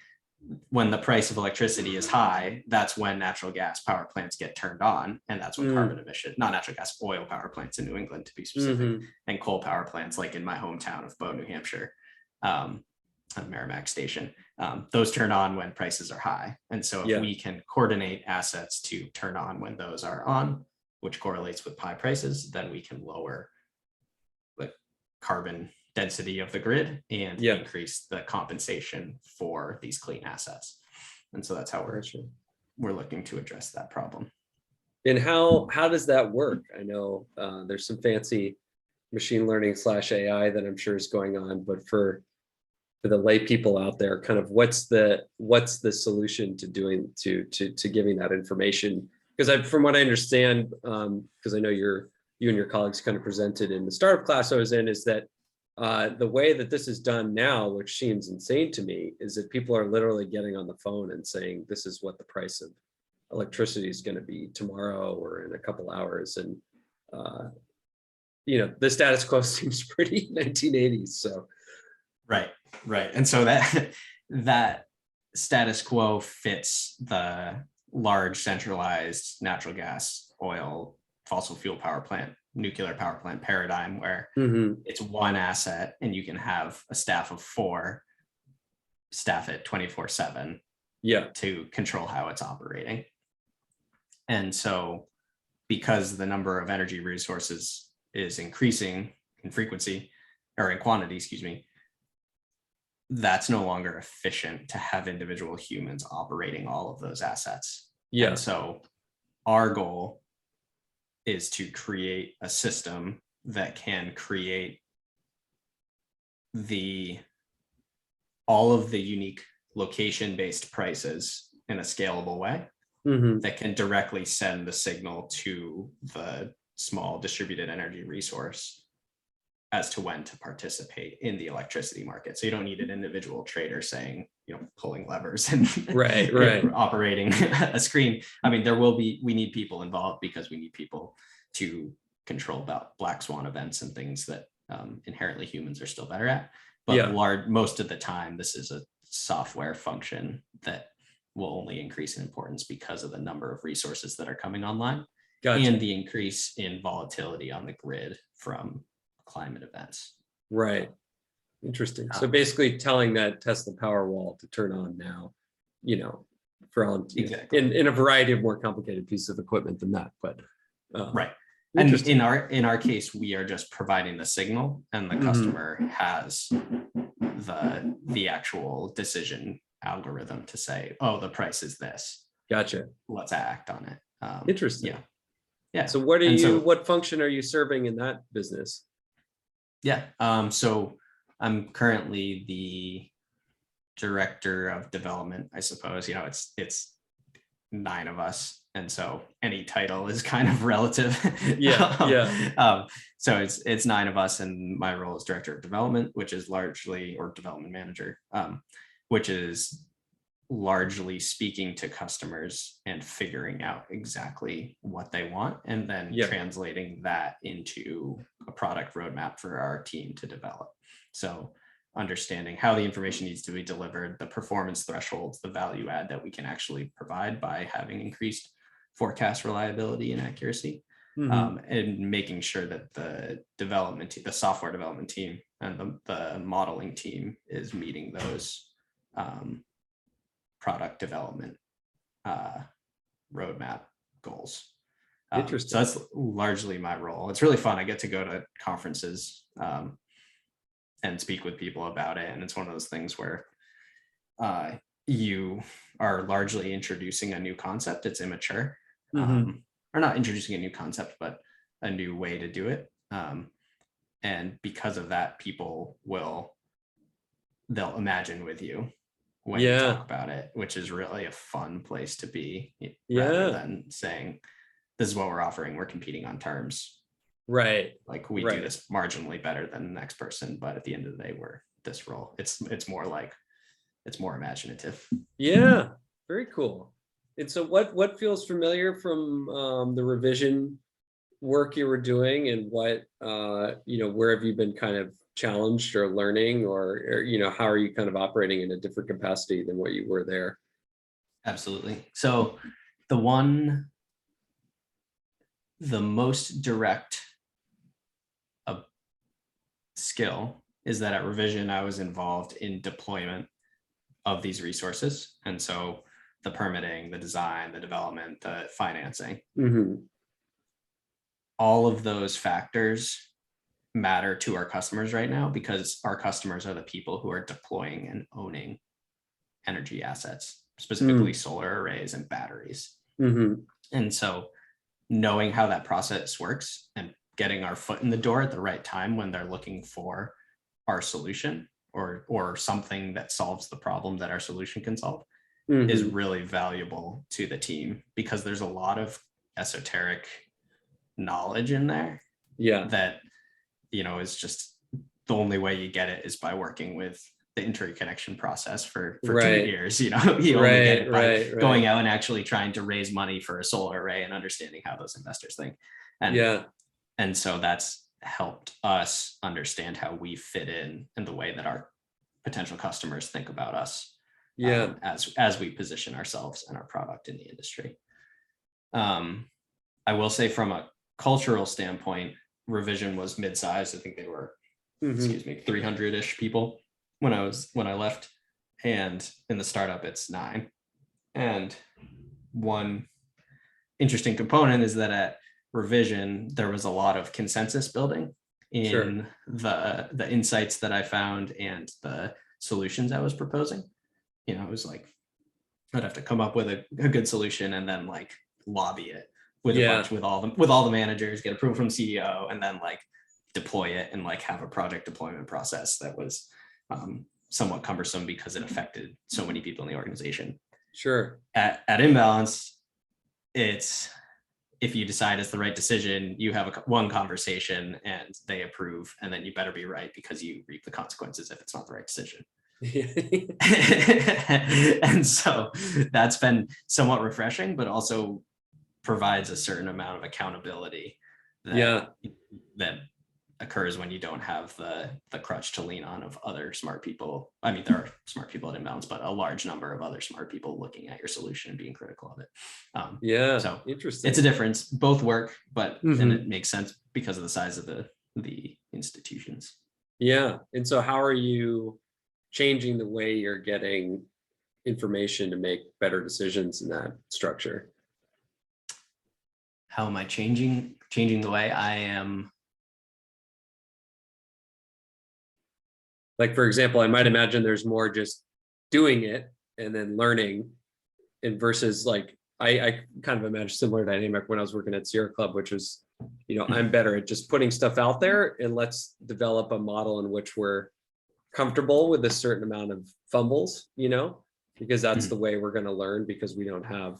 when the price of electricity is high, that's when natural gas power plants get turned on. And that's when carbon emission, not natural gas, oil power plants in New England to be specific, and coal power plants like in my hometown of Bow, New Hampshire, Merrimack Station, those turn on when prices are high. And so if we can coordinate assets to turn on when those are on, which correlates with high prices, then we can lower the carbon density of the grid and increase the compensation for these clean assets. And so that's how we're looking to address that problem. And how does that work? I know there's some fancy machine learning / AI that I'm sure is going on, but for the lay people out there, kind of what's the solution to doing to giving that information? Because from what I understand, because I know you and your colleagues kind of presented in the startup class I was in, is that the way that this is done now, which seems insane to me, is that people are literally getting on the phone and saying, this is what the price of electricity is going to be tomorrow or in a couple hours. And, the status quo seems pretty 1980s. So. Right. And so that status quo fits the large centralized natural gas, oil, fossil fuel power plant, nuclear power plant paradigm, where it's one asset and you can have a staff of 4 staff it 24/7 Yeah. to control how it's operating. And so because the number of energy resources is increasing in frequency or in quantity, excuse me, that's no longer efficient to have individual humans operating all of those assets. Yeah. And so our goal is to create a system that can create all of the unique location-based prices in a scalable way that can directly send the signal to the small distributed energy resource as to when to participate in the electricity market. So you don't need an individual trader saying, pulling levers and right. operating a screen. I mean, we need people involved because we need people to control about black swan events and things that inherently humans are still better at. But most of the time, this is a software function that will only increase in importance because of the number of resources that are coming online. Gotcha. And the increase in volatility on the grid from climate events. Right. Interesting. So basically telling that Tesla Powerwall to turn on now, for all exactly. in a variety of more complicated pieces of equipment than that, but right. And in our case, we are just providing the signal, and the customer has the actual decision algorithm to say, oh, the price is this. Gotcha. Let's act on it. Interesting. Yeah. So what function are you serving in that business? Yeah. So I'm currently the director of development, I suppose. It's 9 of us, and so any title is kind of relative. So it's 9 of us, and my role is director of development, which is or development manager, which is largely speaking to customers and figuring out exactly what they want, and then translating that into a product roadmap for our team to develop. So understanding how the information needs to be delivered, the performance thresholds, the value add that we can actually provide by having increased forecast reliability and accuracy, and making sure that the software development team and the modeling team is meeting those product development roadmap goals. Interesting. So that's largely my role. It's really fun. I get to go to conferences and speak with people about it. And it's one of those things where you are largely introducing a new concept. It's immature, or not introducing a new concept, but a new way to do it. And because of that, people they'll imagine with you when you talk about it, which is really a fun place to be, rather than saying, this is what we're offering, we're competing on terms. Right. Like we do this marginally better than the next person, but at the end of the day, we're this role. It's more imaginative. Yeah. Very cool. And so what feels familiar from the revision work you were doing, and what, where have you been kind of challenged or learning, or how are you kind of operating in a different capacity than what you were there? Absolutely. So the most direct skill is that at revision, I was involved in deployment of these resources. And so the permitting, the design, the development, the financing, all of those factors matter to our customers right now, because our customers are the people who are deploying and owning energy assets, specifically solar arrays and batteries. And so knowing how that process works and getting our foot in the door at the right time when they're looking for our solution or something that solves the problem that our solution can solve is really valuable to the team, because there's a lot of esoteric knowledge in there that is just the only way you get it is by working with the interconnection process for 2 years. You only get it by going out and actually trying to raise money for a solar array and understanding how those investors think. And so that's helped us understand how we fit in the way that our potential customers think about us as we position ourselves and our product in the industry. I will say, from a cultural standpoint, revision was mid-sized. I think they were 300-ish people when I left, and in the startup it's 9. And one interesting component is that at revision, there was a lot of consensus building in the insights that I found and the solutions I was proposing. It was like, I'd have to come up with a good solution and then like lobby it with a bunch, with all the managers, get approval from CEO, and then like deploy it and like have a project deployment process that was somewhat cumbersome because it affected so many people in the organization. Sure. At inBalance, it's, if you decide it's the right decision, you have one conversation and they approve, and then you better be right because you reap the consequences if it's not the right decision. And so that's been somewhat refreshing, but also provides a certain amount of accountability that occurs when you don't have the crutch to lean on of other smart people. I mean, there are smart people at inBalance, but a large number of other smart people looking at your solution and being critical of it. So interesting. It's a difference. Both work, but and it makes sense because of the size of the institutions. Yeah. And so how are you changing the way you're getting information to make better decisions in that structure? How am I changing the way I am? Like, for example, I might imagine there's more just doing it and then learning, and versus like, I kind of imagine similar dynamic when I was working at Sierra Club, which was, I'm better at just putting stuff out there, and let's develop a model in which we're comfortable with a certain amount of fumbles, because that's the way we're going to learn, because we don't have,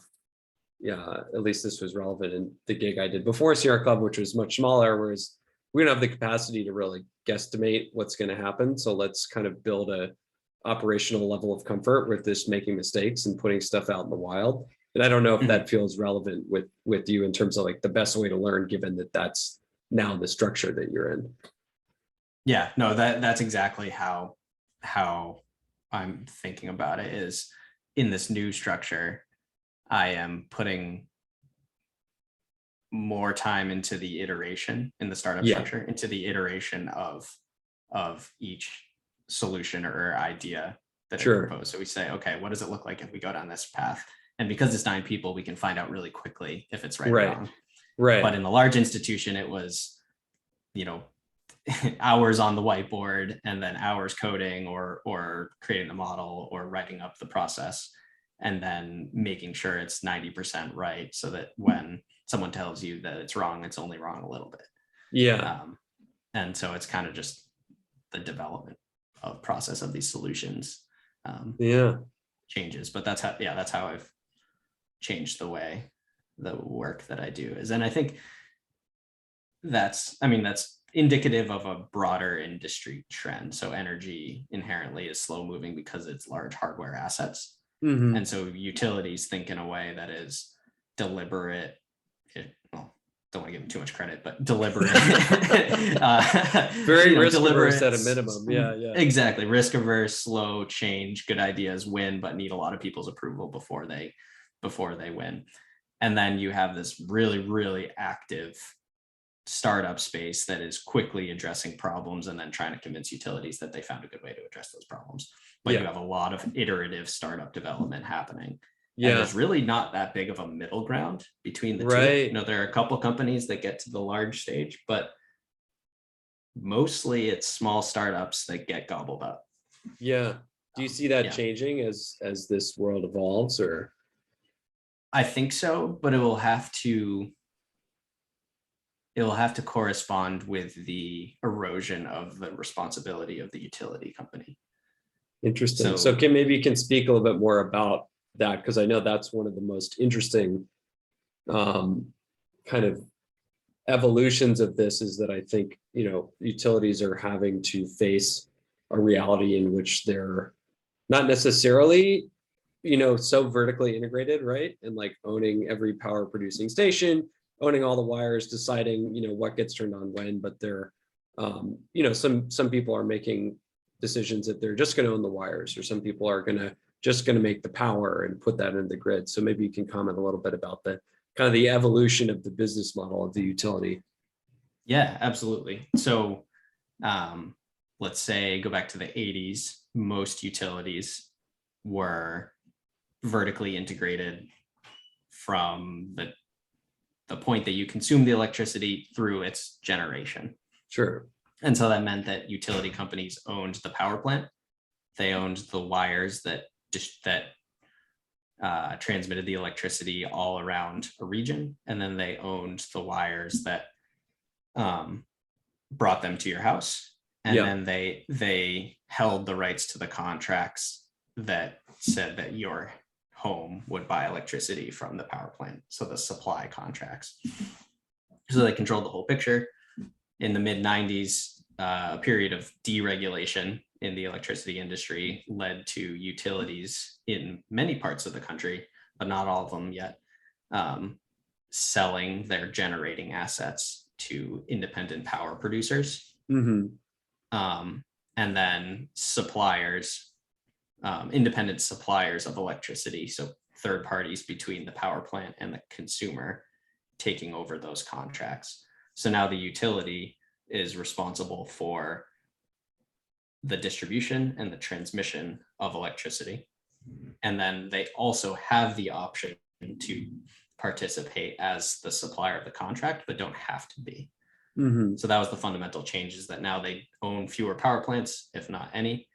at least this was relevant in the gig I did before Sierra Club, which was much smaller, whereas we don't have the capacity to really guesstimate what's going to happen. So let's kind of build a operational level of comfort with this making mistakes and putting stuff out in the wild. And I don't know if that feels relevant with you in terms of like the best way to learn, given that that's now the structure that you're in. Yeah, no, that's exactly how I'm thinking about it. Is in this new structure, I am putting more time into the iteration in the startup structure, into the iteration of each solution or idea that I propose. So we say, okay, what does it look like if we go down this path? And because it's 9 people, we can find out really quickly if it's right or wrong. Right. But in the large institution, it was, hours on the whiteboard and then hours coding or creating the model or writing up the process, and then making sure it's 90% right, so that when someone tells you that it's wrong, it's only wrong a little bit. And so it's kind of just the development of process of these solutions changes. But that's how I've changed the way the work that I do is. And I think that's indicative of a broader industry trend. So energy inherently is slow moving because it's large hardware assets. And so utilities think in a way that is deliberate. Don't want to give them too much credit, but deliberate. Very risk averse at a minimum. Yeah. Exactly. Risk averse, slow change, good ideas win, but need a lot of people's approval before they win. And then you have this really, really active startup space that is quickly addressing problems and then trying to convince utilities that they found a good way to address those problems. But you have a lot of iterative startup development happening. And there's really not that big of a middle ground between the two. There are a couple companies that get to the large stage, but mostly it's small startups that get gobbled up. Yeah. Do you see that changing as this world evolves, or? I think so, but it will have to correspond with the erosion of the responsibility of the utility company. Interesting. So maybe you can speak a little bit more about that, because I know that's one of the most interesting kind of evolutions of this, is that I think, utilities are having to face a reality in which they're not necessarily, so vertically integrated, right? And like owning every power producing station, owning all the wires, deciding, what gets turned on when, but they're, some people are making decisions that they're just going to own the wires, or some people are just going to make the power and put that in the grid. So maybe you can comment a little bit about the kind of the evolution of the business model of the utility. Yeah, absolutely. So let's say go back to the 80s, most utilities were vertically integrated from the point that you consume the electricity through its generation. Sure. And so that meant that utility companies owned the power plant. They owned the wires that transmitted the electricity all around a region. And then they owned the wires that brought them to your house. And then they held the rights to the contracts that said that your home would buy electricity from the power plant. So the supply contracts. So they controlled the whole picture. In the mid 90s, a period of deregulation in the electricity industry led to utilities in many parts of the country, but not all of them yet, selling their generating assets to independent power producers. Mm-hmm. And then suppliers, independent suppliers of electricity, so third parties between the power plant and the consumer, taking over those contracts. So now the utility is responsible for the distribution and the transmission of electricity. And then they also have the option to participate as the supplier of the contract, but don't have to be. Mm-hmm. So that was the fundamental change, is that now they own fewer power plants, if not any,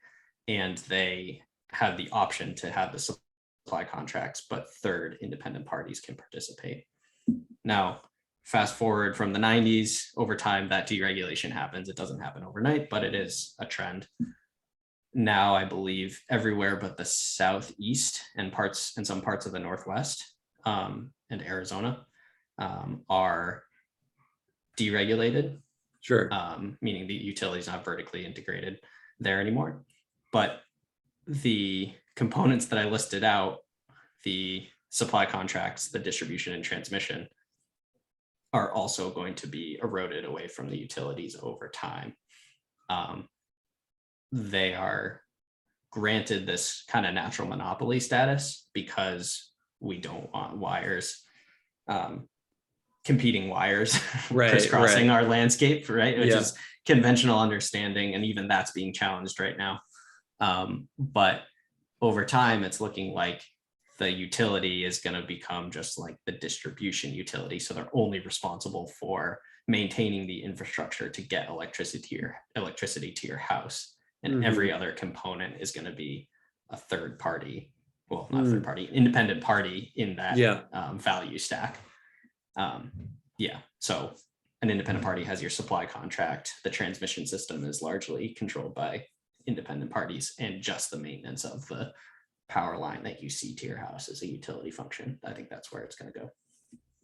and they have the option to have the supply contracts, but third independent parties can participate. Now, fast forward from the 90s, over time that deregulation happens. It doesn't happen overnight, but it is a trend. Now, I believe everywhere but the Southeast and some parts of the Northwest and Arizona are deregulated. Sure. Meaning the utility is not vertically integrated there anymore. But the components that I listed out, the supply contracts, the distribution and transmission, are also going to be eroded away from the utilities over time. They are granted this kind of natural monopoly status because we don't want wires, competing wires crisscrossing our landscape, right? Which is conventional understanding, and even that's being challenged right now. But over time, it's looking like the utility is going to become just like the distribution utility. So they're only responsible for maintaining the infrastructure to get electricity to your house. And every other component is going to be a third party, well, not third party, independent party in that value stack. So an independent party has your supply contract. The transmission system is largely controlled by independent parties, and just the maintenance of the power line that you see to your house is a utility function. I think that's where it's going to go.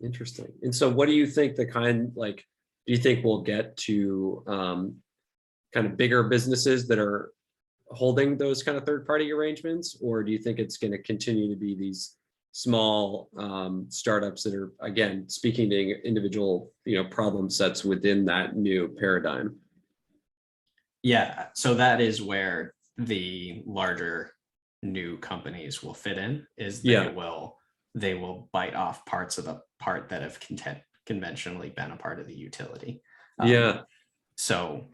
Interesting. And so what do you think do you think we'll get to kind of bigger businesses that are holding those kind of third-party arrangements, or do you think it's going to continue to be these small startups that are, again, speaking to individual problem sets within that new paradigm? Yeah, so that is where the larger new companies will fit in, is they will bite off parts of the part that have conventionally been a part of the utility. So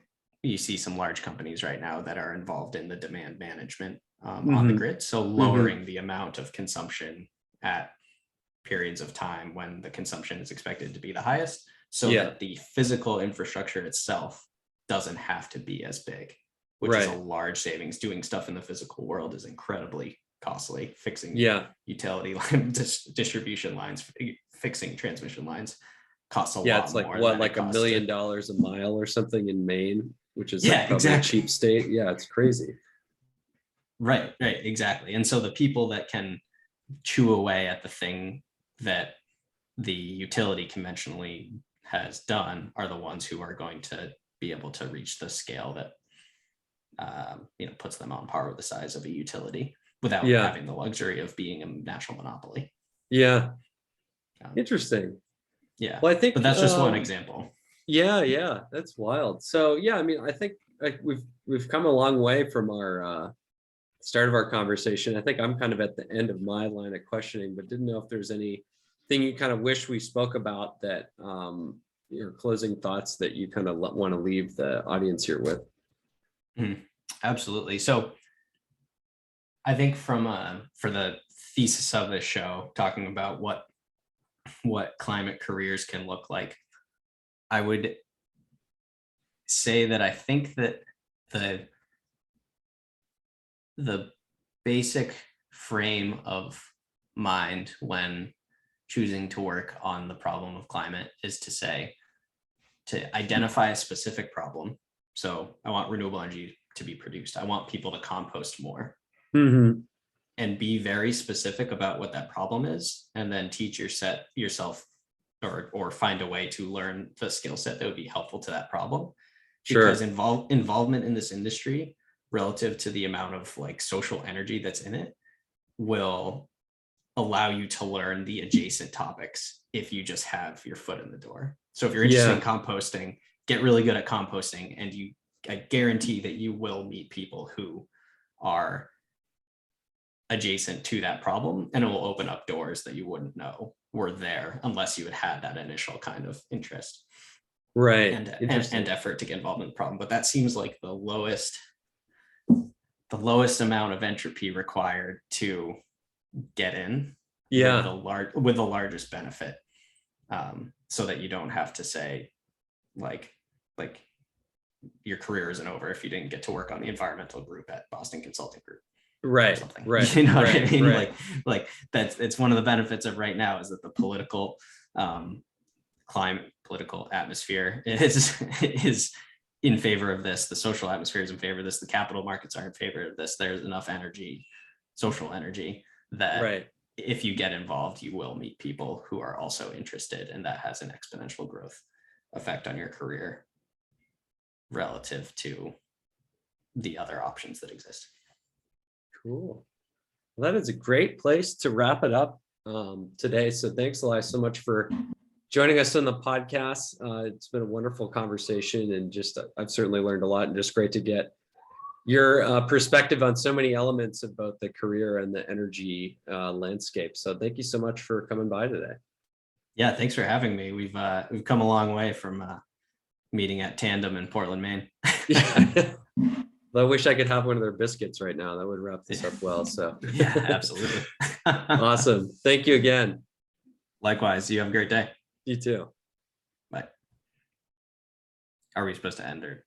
you see some large companies right now that are involved in the demand management on the grid. So lowering the amount of consumption at periods of time when the consumption is expected to be the highest, so that the physical infrastructure itself doesn't have to be as big, which is a large savings. Doing stuff in the physical world is incredibly costly. Fixing utility line distribution lines, fixing transmission lines costs a lot more. It's like like $1 million a mile or something in Maine, which is a cheap state. Yeah, it's crazy. Right, exactly. And so the people that can chew away at the thing that the utility conventionally has done are the ones who are going to be able to reach the scale that puts them on par with the size of a utility without having the luxury of being a natural monopoly. Interesting. Well, I think, but that's just one example. That's wild. So I think we've come a long way from our start of our conversation. I think I'm kind of at the end of my line of questioning, but didn't know if there's anything you kind of wish we spoke about that your closing thoughts that you kind of want to leave the audience here with. Absolutely. So I think for the thesis of this show, talking about what climate careers can look like, I would say that I think that the basic frame of mind when choosing to work on the problem of climate is to identify a specific problem. So I want renewable energy to be produced. I want people to compost more. Mm-hmm. And be very specific about what that problem is, and then teach yourself or find a way to learn the skill set that would be helpful to that problem. Sure. Because involvement in this industry relative to the amount of like social energy that's in it will allow you to learn the adjacent topics if you just have your foot in the door. So if you're interested in composting, get really good at composting, and I guarantee that you will meet people who are adjacent to that problem, and it will open up doors that you wouldn't know were there unless you had that initial kind of interest, right, and effort to get involved in the problem. But that seems like the lowest amount of entropy required to get in, with the largest benefit, so that you don't have to say like your career isn't over if you didn't get to work on the environmental group at Boston Consulting Group. Right. You know what I mean? Like that's, it's one of the benefits of right now is that the political political atmosphere is in favor of this. The social atmosphere is in favor of this. The capital markets are in favor of this. There's enough energy, social energy, that if you get involved, you will meet people who are also interested, and that has an exponential growth effect on your career relative to the other options that exist. Cool. Well, that is a great place to wrap it up today. So thanks, Elias, so much for joining us on the podcast. It's been a wonderful conversation, and just I've certainly learned a lot, and just great to get your perspective on so many elements of both the career and the energy landscape. So thank you so much for coming by today. Yeah, thanks for having me. We've come a long way from meeting at Tandem in Portland, Maine. I wish I could have one of their biscuits right now. That would wrap this up well. So yeah, absolutely. Awesome. Thank you again. Likewise. You have a great day. You too. Bye. Are we supposed to end or?